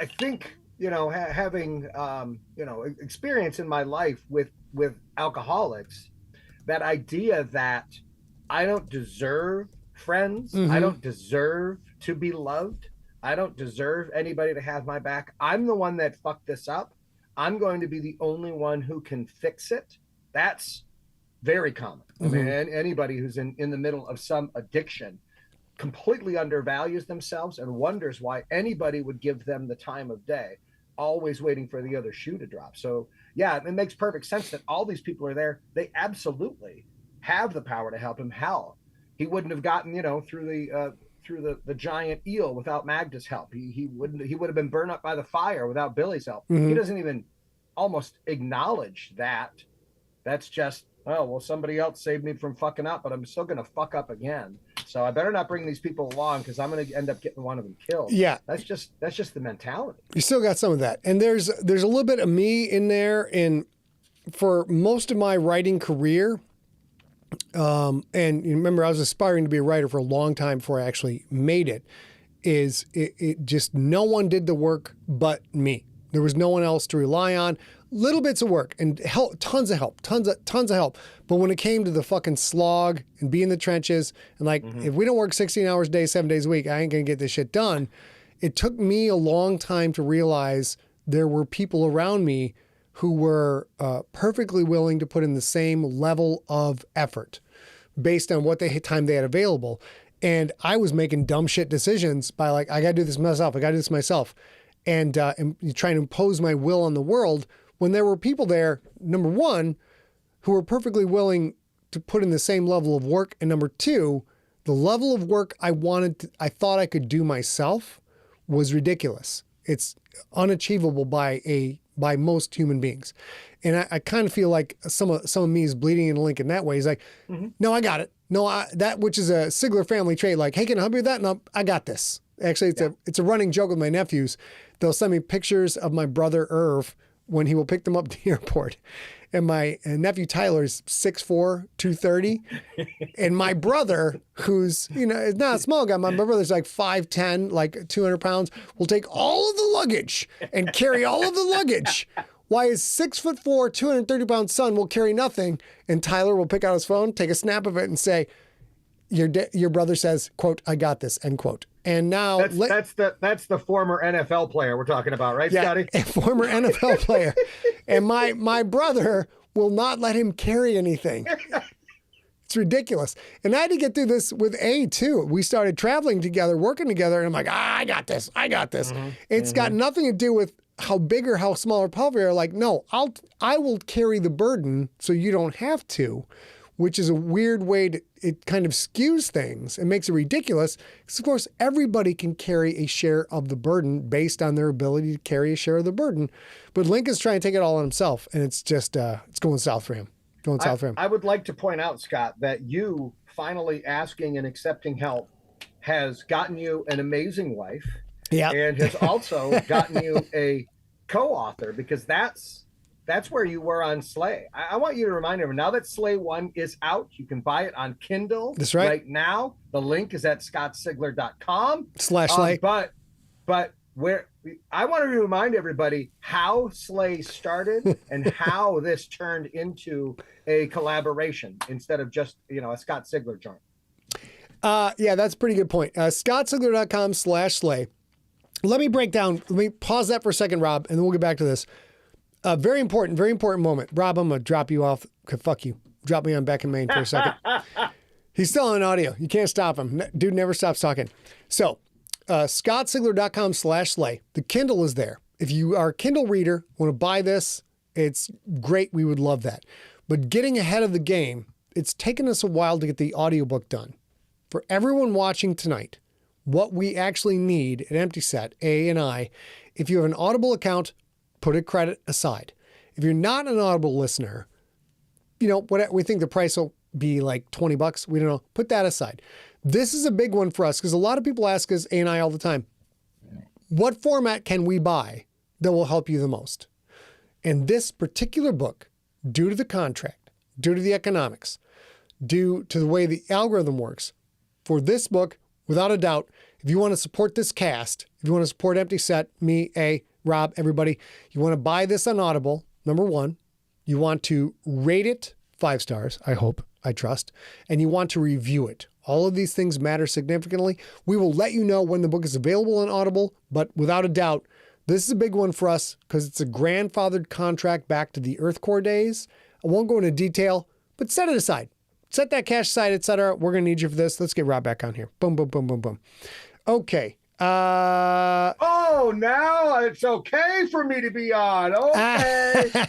I think, having, experience in my life with alcoholics, that idea that I don't deserve friends, I don't deserve to be loved, I don't deserve anybody to have my back. I'm the one that fucked this up. I'm going to be the only one who can fix it. That's very common. I mean, anybody who's in the middle of some addiction completely undervalues themselves and wonders why anybody would give them the time of day, always waiting for the other shoe to drop. So yeah, it makes perfect sense that all these people are there. They absolutely have the power to help him. Hell, he wouldn't have gotten, through the giant eel without Magda's help. He would have been burned up by the fire without Billy's help. He doesn't even almost acknowledge that. That's just, oh, well, somebody else saved me from fucking up, but I'm still going to fuck up again. So I better not bring these people along because I'm going to end up getting one of them killed. Yeah. That's just the mentality. You still got some of that. And there's a little bit of me in there. And for most of my writing career, and you remember I was aspiring to be a writer for a long time before I actually made it, it just no one did the work but me. There was no one else to rely on. Little bits of work and help, tons of help. But when it came to the fucking slog and be in the trenches and if we don't work 16 hours a day, 7 days a week, I ain't going to get this shit done. It took me a long time to realize there were people around me who were perfectly willing to put in the same level of effort based on what time they had available. And I was making dumb shit decisions by I got to do this myself. And trying to impose my will on the world when there were people there, number one, who were perfectly willing to put in the same level of work. And number two, the level of work I thought I could do myself was ridiculous. It's unachievable by most human beings. And I kind of feel like some of me is bleeding in Link in that way. He's like, no, I got it. No, that, which is a Sigler family trait. Like, hey, can I help you with that? No, I got this. Actually, it's a running joke with my nephews. They'll send me pictures of my brother Irv when he will pick them up to the airport. And my nephew Tyler is 6'4", 230. And my brother, who's, is not a small guy, my brother's 5'10", 200 pounds, will take all of the luggage and carry all of the luggage. Why his 6'4", 230-pound son will carry nothing, and Tyler will pick out his phone, take a snap of it, and say, your brother says, quote, I got this, end quote. And now that's the former NFL player we're talking about, right, Scotty? A former NFL player. And my brother will not let him carry anything. It's ridiculous. And I had to get through this with A too. We started traveling together, working together, and I'm like, I got this. It's got nothing to do with how big or how small or powerful you're. Like, no, I will carry the burden so you don't have to. Which is a weird way it kind of skews things and makes it ridiculous. Because, of course, everybody can carry a share of the burden based on their ability to carry a share of the burden. But Link is trying to take it all on himself, and it's just, it's going south for him. I would like to point out, Scott, that you finally asking and accepting help has gotten you an amazing wife. Yeah. And has also gotten you a co-author, because that's where you were on Slay. I want you to remind everyone, now that Slay 1 is out, you can buy it on Kindle. That's right now. The link is at scottsigler.com/Slay. But where I want to remind everybody how Slay started and how this turned into a collaboration instead of just, a Scott Sigler joint. Yeah, that's a pretty good point. scottsigler.com/Slay. Let me pause that for a second, Rob, and then we'll get back to this. Very important moment. Rob, I'm going to drop you off. Fuck you. drop me on Beck and Maine for a second. He's still on audio. You can't stop him. Dude never stops talking. So, scottsigler.com/slay. The Kindle is there. If you are a Kindle reader, want to buy this, it's great. We would love that. But getting ahead of the game, it's taken us a while to get the audiobook done. For everyone watching tonight, what we actually need at Empty Set, A and I, if you have an Audible account, put a credit aside. If you're not an Audible listener, what we think the price will be like $20. We don't know. Put that aside. This is a big one for us because a lot of people ask us, A and I, all the time, what format can we buy that will help you the most? And this particular book, due to the contract, due to the economics, due to the way the algorithm works, for this book, without a doubt, if you want to support this cast, if you want to support Empty Set, me, Rob, everybody, you want to buy this on Audible, number one. You want to rate it 5 stars, I hope, I trust, and you want to review it. All of these things matter significantly. We will let you know when the book is available on Audible, but without a doubt, this is a big one for us because it's a grandfathered contract back to the Earth Core days. I won't go into detail, but set it aside. Set that cash aside, etc. We're going to need you for this. Let's get Rob back on here. Boom, boom, boom, boom, boom. Okay. Now it's okay for me to be on. Okay.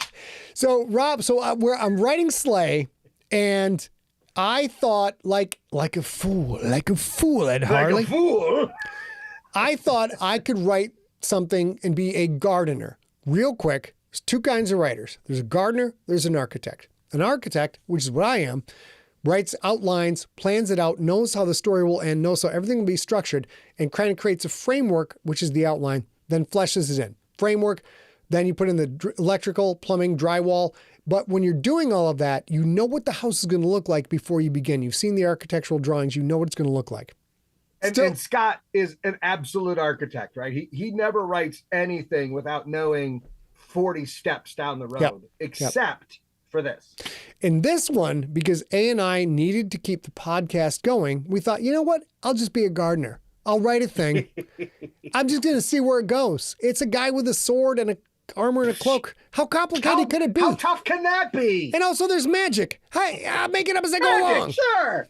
So, Rob, I'm writing Slay, and I thought, like a fool, Ed Harley. Like a fool. I thought I could write something and be a gardener. Real quick, there's 2 kinds of writers. There's a gardener, there's an architect. An architect, which is what I am, writes outlines, plans it out, knows how the story will end, knows how everything will be structured, and kind of creates a framework, which is the outline, then fleshes it in. Framework, then you put in the electrical, plumbing, drywall. But when you're doing all of that, you know what the house is going to look like before you begin. You've seen the architectural drawings. You know what it's going to look like. And Scott is an absolute architect, right? He never writes anything without knowing 40 steps down the road, except for this. In this one, because A and I needed to keep the podcast going, we thought, you know what? I'll just be a gardener. I'll write a thing. I'm just going to see where it goes. It's a guy with a sword and a armor and a cloak. How complicated could it be? How tough can that be? And also there's magic. Hey, I'll make it up as I go along. Sure.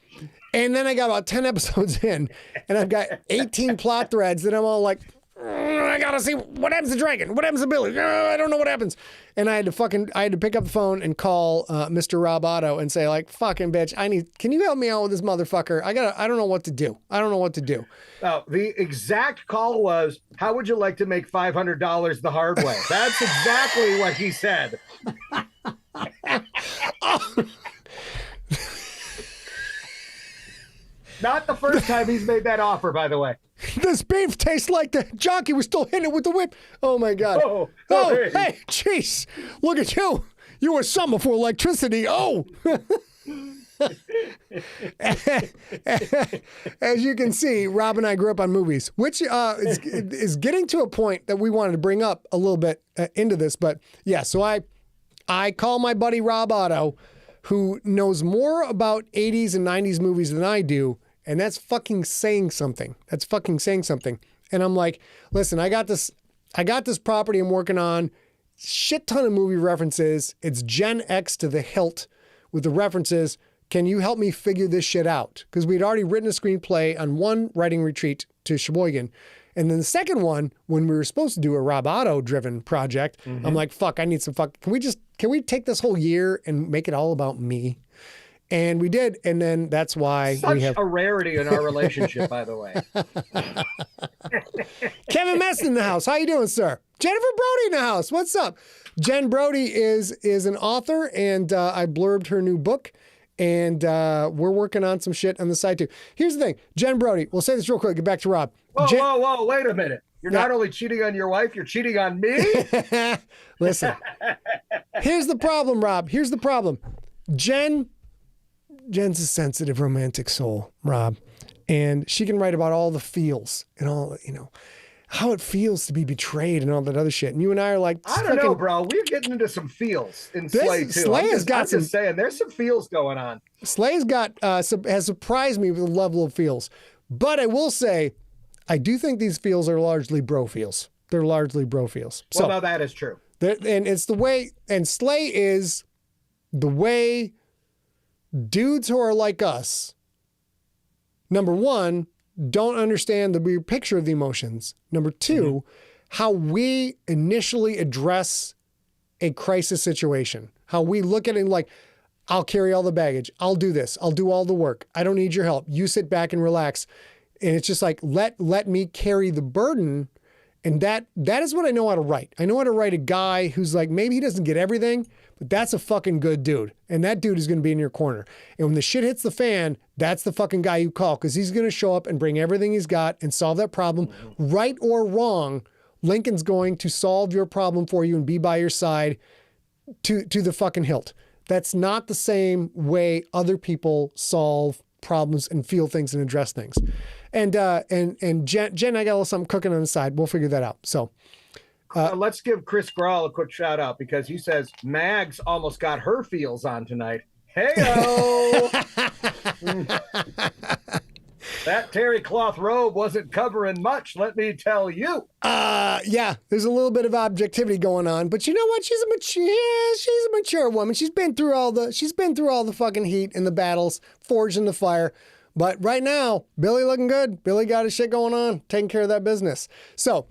And then I got about 10 episodes in, and I've got 18 plot threads, and I'm all like, I gotta see what happens to Dragon, what happens to Billy. I don't know what happens. And I had to pick up the phone and call Mr. Rob Otto and say, like, fucking bitch, can you help me out with this motherfucker? I don't know what to do. Oh, the exact call was, how would you like to make $500 the hard way? That's exactly what he said. Not the first time he's made that offer, by the way. This beef tastes like the jockey was still hitting it with the whip. Oh, my God. Hey, jeez. Look at you. You were something for electricity. Oh. As you can see, Rob and I grew up on movies, which is getting to a point that we wanted to bring up a little bit into this. But, yeah, so I call my buddy Rob Otto, who knows more about 80s and 90s movies than I do. And that's fucking saying something. And I'm like, listen, I got this property I'm working on, shit ton of movie references. It's Gen X to the hilt with the references. Can you help me figure this shit out? Because we'd already written a screenplay on one writing retreat to Sheboygan. And then the second one, when we were supposed to do a Rob Otto driven project, I'm like, fuck, I need some can we take this whole year and make it all about me? And we did, and then that's why we have a rarity in our relationship, by the way. Kevin Meston in the house. How you doing, sir? Jennifer Brody in the house. What's up? Jen Brody is an author, and I blurbed her new book, and we're working on some shit on the side too. Here's the thing, Jen Brody. We'll say this real quick. Get back to Rob. Whoa! Wait a minute. You're not only cheating on your wife, you're cheating on me. Listen. Here's the problem, Rob. Here's the problem. Jen's a sensitive, romantic soul, Rob, and she can write about all the feels and all, how it feels to be betrayed and all that other shit. And you and I are like, I don't know, bro. We're getting into some feels in Slay too. Slay has got some. Just saying, there's some feels going on. Slay's got has surprised me with the level of feels, but I will say, I do think these feels are largely bro feels. They're largely bro feels. Well, no, that is true. And it's the way, and Slay is the way dudes who are like us, number one, don't understand the big picture of the emotions. Number two, how we initially address a crisis situation, how we look at it like, I'll carry all the baggage. I'll do this. I'll do all the work. I don't need your help. You sit back and relax. And it's just like, let me carry the burden. And that is what I know how to write. I know how to write a guy who's like, maybe he doesn't get everything, but that's a fucking good dude. And that dude is going to be in your corner. And when the shit hits the fan, that's the fucking guy you call, because he's going to show up and bring everything he's got and solve that problem. Right or wrong, Lincoln's going to solve your problem for you and be by your side to the fucking hilt. That's not the same way other people solve problems and feel things and address things. And Jen, I got a little something cooking on the side. We'll figure that out. So let's give Chris Grawl a quick shout out, because he says Mags almost got her feels on tonight. Hey-o! That terry cloth robe wasn't covering much, let me tell you. Yeah, there's a little bit of objectivity going on, but you know what? She's a mature woman. She's been through all the fucking heat and the battles, forged in the fire. But right now, Billy looking good. Billy got his shit going on, taking care of that business. So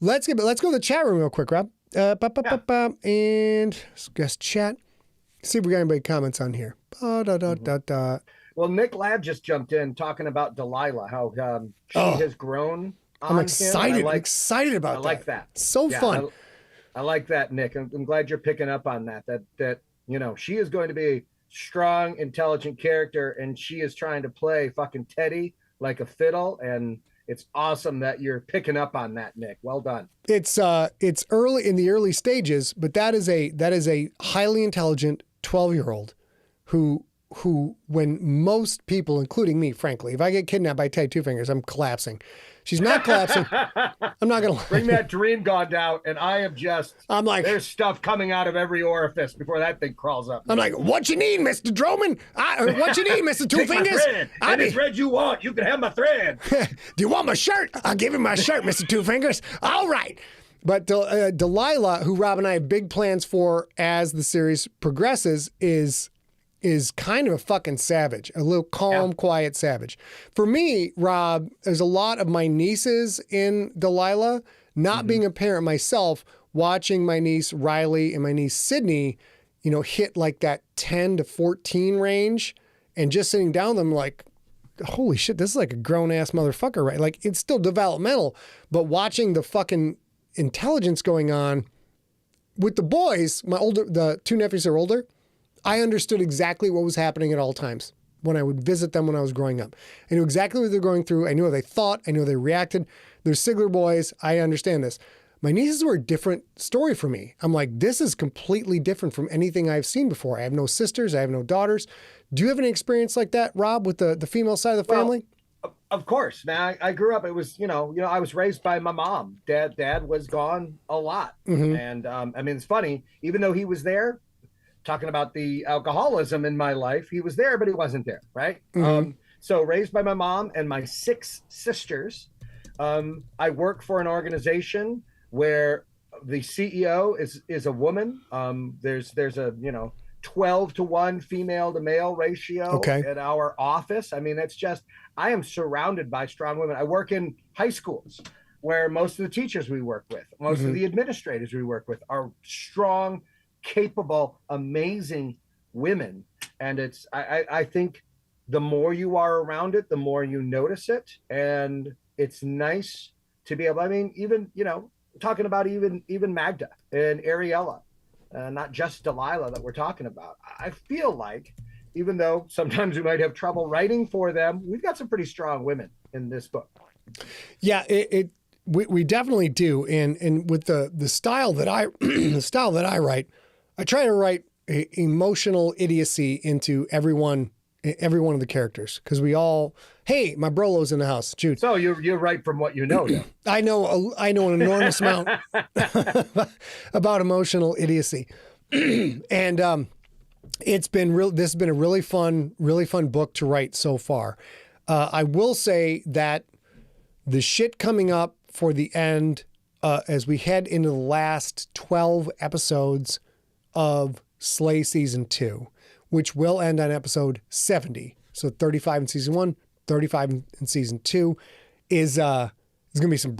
let's go to the chat room real quick, Rob. And guess chat. See if we got anybody comments on here. Well, Nick Ladd just jumped in talking about Delilah, how she has grown. I'm excited. I'm excited about that. I like that. So fun. I like that, Nick. I'm glad you're picking up on that. That she is going to be a strong, intelligent character, and she is trying to play fucking Teddy like a fiddle. And it's awesome that you're picking up on that, Nick. Well done. It's early in the early stages, but that is a highly intelligent 12-year-old who when most people, including me, frankly, if I get kidnapped by Teddy Two Fingers, I'm collapsing. She's not collapsing. I'm not going to bring that dream gaunt out, and I'm like, there's stuff coming out of every orifice before that thing crawls up. I'm like, what you need, Mr. Droman? What you need, Mr. Two Fingers? Any thread you want, you can have my thread. Do you want my shirt? I'll give you my shirt, Mr. Two Fingers. All right. But Delilah, who Rob and I have big plans for as the series progresses, is kind of a fucking savage, a little calm, quiet savage. For me, Rob, there's a lot of my nieces in Delilah, not being a parent myself, watching my niece Riley and my niece Sydney, hit like that 10 to 14 range, and just sitting down with them like, holy shit, this is like a grown ass motherfucker, right? Like, it's still developmental, but watching the fucking intelligence going on with the boys, the two nephews are older, I understood exactly what was happening at all times when I would visit them when I was growing up. I knew exactly what they were going through. I knew how they thought. I knew how they reacted. They're Sigler boys. I understand this. My nieces were a different story for me. I'm like, this is completely different from anything I've seen before. I have no sisters. I have no daughters. Do you have any experience like that, Rob, with the female side of the family? Of course, man. I grew up. It was, I was raised by my mom. Dad was gone a lot. And it's funny, even though he was there, talking about the alcoholism in my life, he was there, but he wasn't there, right? So raised by my mom and my 6 sisters, I work for an organization where the CEO is a woman. There's a 12-to-1 female to male ratio at our office. I am surrounded by strong women. I work in high schools where most of the teachers we work with, most of the administrators we work with are strong, capable, amazing women. And I think the more you are around it, the more you notice it. And it's nice to be able, even, talking about even Magda and Ariella, not just Delilah that we're talking about. I feel like, even though sometimes we might have trouble writing for them, we've got some pretty strong women in this book. Yeah, we definitely do. And with the style that I write, I try to write emotional idiocy into every one of the characters, because we all, hey, my Brolo's in the house, Jude. So you're right from what you know. I know an enormous amount about emotional idiocy, and this has been a really fun book to write so far. I will say that the shit coming up for the end, as we head into the last 12 episodes of Slay Season 2, which will end on episode 70. So 35 in season 1, 35 in season 2 is going to be some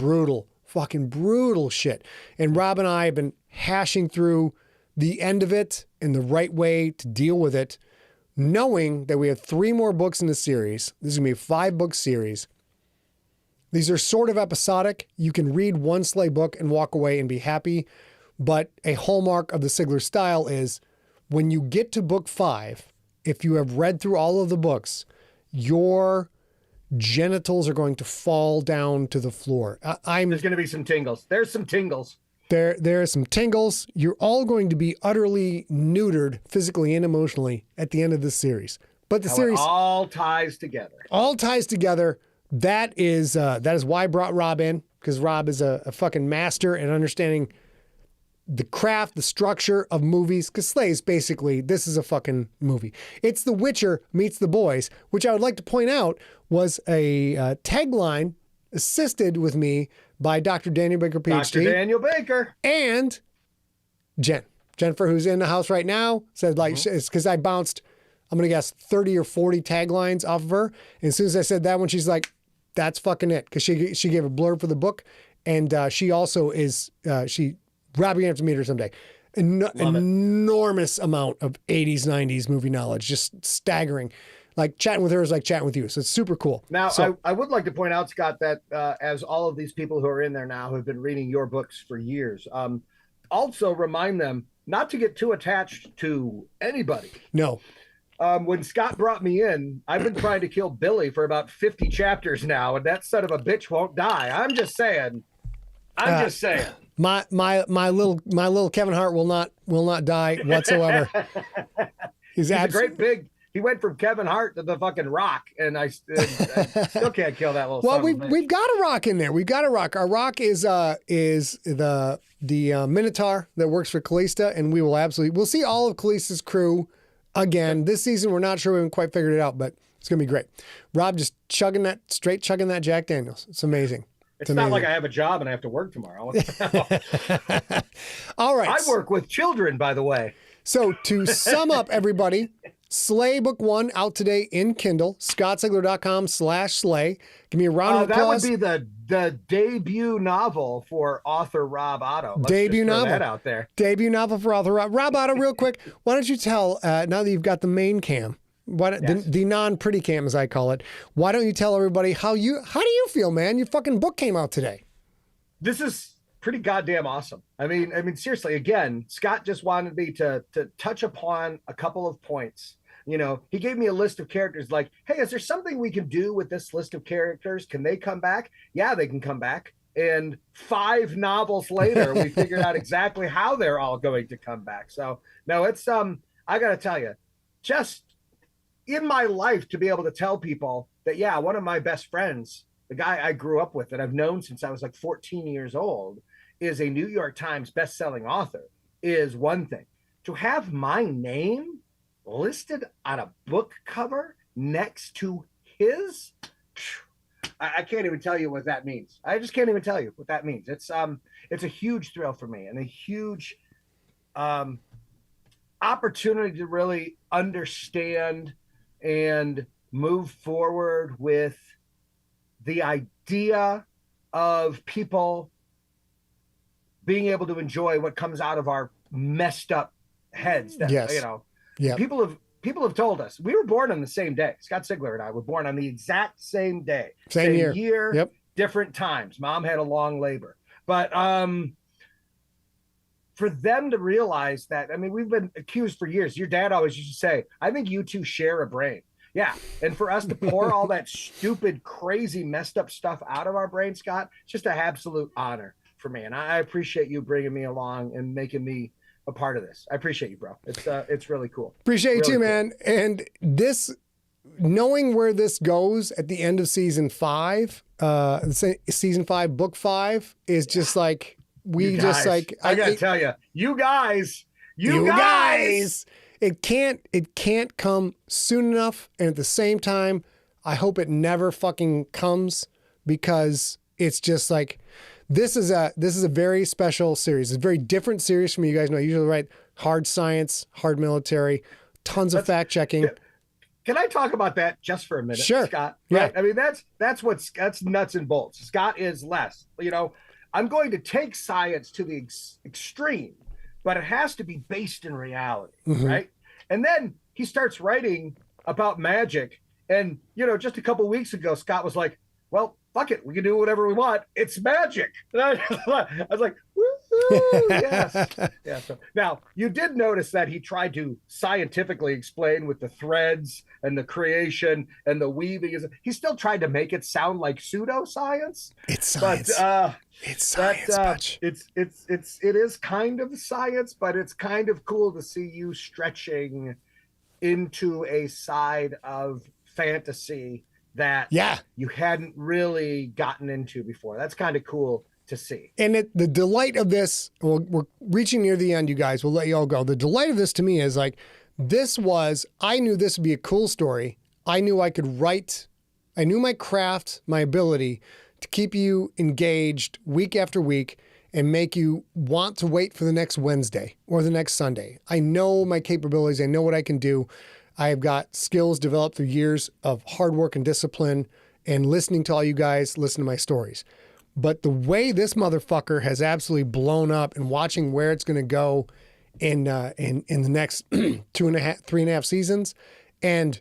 fucking brutal shit. And Rob and I have been hashing through the end of it and the right way to deal with it, knowing that we have 3 more books in the series. This is going to be a 5-book series. These are sort of episodic. You can read one Slay book and walk away and be happy. But a hallmark of the Sigler style is when you get to book 5, if you have read through all of the books, your genitals are going to fall down to the floor. There's going to be some tingles. There's some tingles. There are some tingles. You're all going to be utterly neutered physically and emotionally at the end of this series. But the series all ties together. All ties together. That is why I brought Rob in, because Rob is a fucking master at understanding the craft, the structure of movies. Because Slay is basically, this is a fucking movie. It's The Witcher meets The Boys, which I would like to point out was a tagline assisted with me by Dr. Daniel Baker, PhD. Dr. Daniel Baker. And Jennifer, who's in the house right now, said it's because I bounced, I'm going to guess 30 or 40 taglines off of her. And as soon as I said that one, she's like, that's fucking it. Because she gave a blurb for the book. And she also is, Rob, you're going to have to meet her someday. Enormous amount of 80s, 90s movie knowledge, just staggering. Like chatting with her is like chatting with you. So it's super cool. Now, I would like to point out, Scott, that as all of these people who are in there now who have been reading your books for years, also remind them not to get too attached to anybody. No. When Scott brought me in, I've been trying to kill Billy for about 50 chapters now, and that son of a bitch won't die. I'm just saying. My little Kevin Hart will not die whatsoever. He's a great big. He went from Kevin Hart to the fucking Rock, and I still can't kill that little. Well, we've got a Rock in there. We've got a Rock. Our Rock is the Minotaur that works for Callista, and we'll see all of Callista's crew again this season. We're not sure, we haven't quite figured it out, but it's gonna be great. Rob just chugging that Jack Daniels. It's amazing. It's not like I have a job and I have to work tomorrow. All right. I work with children, by the way. So to sum up, everybody, Slay Book 1 out today in Kindle, scottsigler.com/slay. Give me a round of applause. That would be the debut novel for author Rob Otto. Debut novel. That out there. Debut novel for author Rob Otto. Real quick, why don't you tell, now that you've got the main cam, the non-pretty cam as I call it, why don't you tell everybody how do you feel, man? Your fucking book came out today. This is pretty goddamn awesome. I mean, seriously, again, Scott just wanted me to touch upon a couple of points. You know, he gave me a list of characters like, hey, is there something we can do with this list of characters? Can they come back? Yeah, they can come back. And 5 novels later, we figured out exactly how they're all going to come back. So, no, it's, I got to tell you, just in my life to be able to tell people that, yeah, one of my best friends, the guy I grew up with that I've known since I was like 14 years old, is a New York Times best-selling author is one thing. To have my name listed on a book cover next to his, I can't even tell you what that means. I just can't even tell you what that means. It's a huge thrill for me and a huge opportunity to really understand and move forward with the idea of people being able to enjoy what comes out of our messed up heads. That, yes. You know, yeah. People have told us we were born on the same day. Scott Sigler and I were born on the exact same day, same year. Yep. Different times. Mom had a long labor, but for them to realize that, I mean, we've been accused for years. Your dad always used to say, I think you two share a brain. Yeah. And for us to pour all that stupid, crazy, messed up stuff out of our brain, Scott, it's just an absolute honor for me. And I appreciate you bringing me along and making me a part of this. I appreciate you, bro. It's really cool. Appreciate you really too, cool. man. And this, knowing where this goes at the end of season 5, season 5, book 5 is just like, I gotta tell you, you guys, it can't come soon enough. And at the same time, I hope it never fucking comes, because it's just like, this is a very special series. It's a very different series from you guys know. I usually write hard science, hard military, tons of fact checking. Can I talk about that just for a minute, Sure. Scott? Yeah. Right? I mean, that's nuts and bolts. Scott is less. I'm going to take science to the extreme, but it has to be based in reality, right? And then he starts writing about magic, and just a couple of weeks ago, Scott was like, "Well, fuck it, we can do whatever we want. It's magic." And I was like, "Woo, yes." Yeah. So now you did notice that he tried to scientifically explain with the threads and the creation and the weaving. He still tried to make it sound like pseudoscience. It's science. But it's science, Butch. It is kind of science, but it's kind of cool to see you stretching into a side of fantasy that you hadn't really gotten into before. That's kind of cool to see. And the delight of this, well, we're reaching near the end, you guys. We'll let you all go. The delight of this to me is like, I knew this would be a cool story. I knew I could write. I knew my craft, my ability to keep you engaged week after week and make you want to wait for the next Wednesday or the next Sunday. I know my capabilities. I know what I can do. I have got skills developed through years of hard work and discipline and listening to all you guys listen to my stories. But the way this motherfucker has absolutely blown up and watching where it's going to go in the next 3.5 seasons and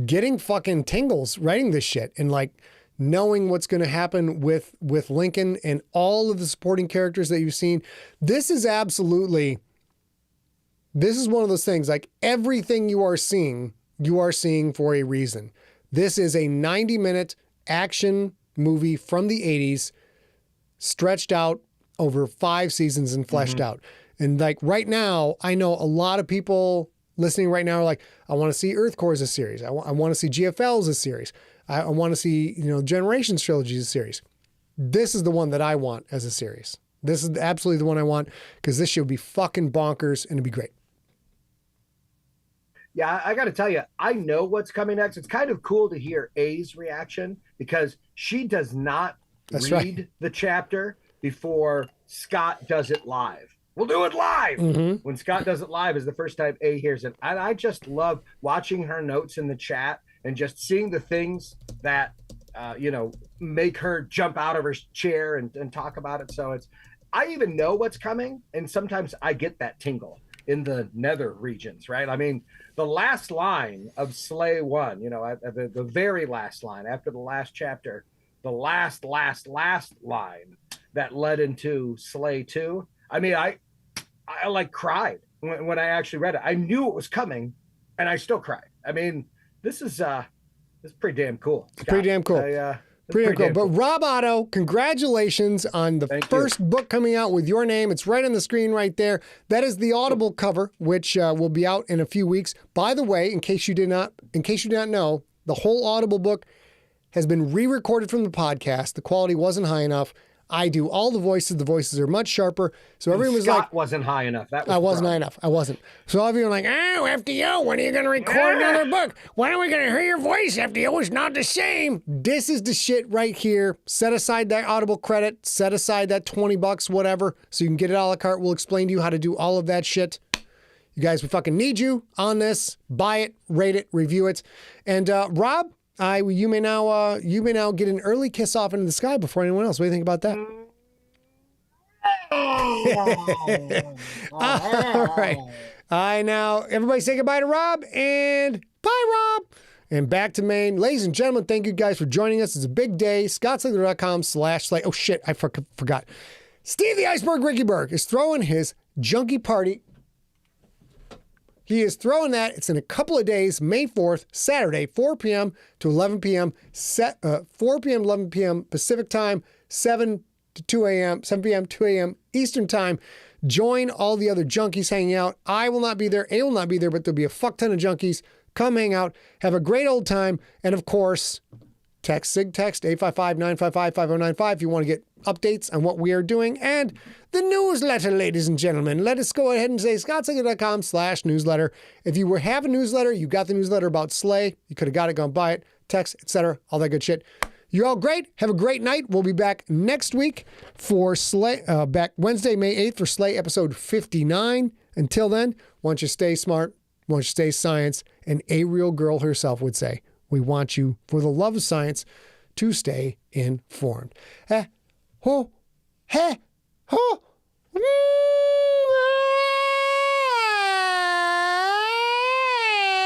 getting fucking tingles writing this shit and like knowing what's going to happen with Lincoln and all of the supporting characters that you've seen. This is one of those things, like everything you are seeing for a reason. This is a 90-minute action movie from the 80s, stretched out over 5 seasons and fleshed out. And like right now, I know a lot of people listening right now are like, I want to see Earth Core as a series. I want to see GFL as a series. I want to see, Generations trilogy as a series. This is the one that I want as a series. This is absolutely the one I want because this shit would be fucking bonkers and it'd be great. Yeah, I got to tell you, I know what's coming next. It's kind of cool to hear A's reaction because she does not read the chapter before Scott does it live. We'll do it live. When Scott does it live is the first time A hears it. And I just love watching her notes in the chat and just seeing the things that, make her jump out of her chair and talk about it. So I even know what's coming. And sometimes I get that tingle in the nether regions, right? I mean, the last line of Slay 1, the very last line after the last chapter, the last line that led into Slay 2. I mean, I like cried when I actually read it. I knew it was coming and I still cried. I mean, this is pretty damn cool. Scott. Pretty damn cool. Pretty damn cool. But Rob Otto, congratulations on the first book coming out with your name. It's right on the screen right there. That is the Audible cover, which will be out in a few weeks. By the way, in case you did not know, the whole Audible book has been re-recorded from the podcast. The quality wasn't high enough. I do all the voices. The voices are much sharper. So everyone was Scott wasn't high enough. I wasn't high enough. I wasn't. So everyone like, oh, FDO, when are you going to record another book? When are we going to hear your voice? FDO is not the same. This is the shit right here. Set aside that Audible credit. Set aside that $20, whatever, so you can get it a la carte. We'll explain to you how to do all of that shit. You guys, we fucking need you on this. Buy it, rate it, review it. And Rob, you may now get an early kiss off into the sky before anyone else. What do you think about that? All right. Everybody say goodbye to Rob and bye, Rob. And back to Maine. Ladies and gentlemen, thank you guys for joining us. It's a big day. ScottSigler.com/slay. Oh shit, I forgot. Steve the Iceberg Ricky Berg is throwing his junkie party. He is throwing that. It's in a couple of days, May 4th, Saturday, 4 p.m. to 11 p.m. 4 p.m. to 11 p.m. Pacific time, 7 p.m., 2 a.m. Eastern time. Join all the other junkies hanging out. I will not be there. A will not be there, but there'll be a fuck ton of junkies. Come hang out. Have a great old time. And of course, text 855-955-5095 if you want to get updates on what we are doing. And the newsletter, ladies and gentlemen. Let us go ahead and say scottslinger.com/newsletter. If you have a newsletter, you got the newsletter about Slay, you could have got it, gone buy it, text, etc., all that good shit. You're all great. Have a great night. We'll be back next week for Slay, back Wednesday, May 8th for Slay episode 59. Until then, why don't you stay smart, want you to stay science, and a real girl herself would say, we want you, for the love of science, to stay informed. Ho, he, ho.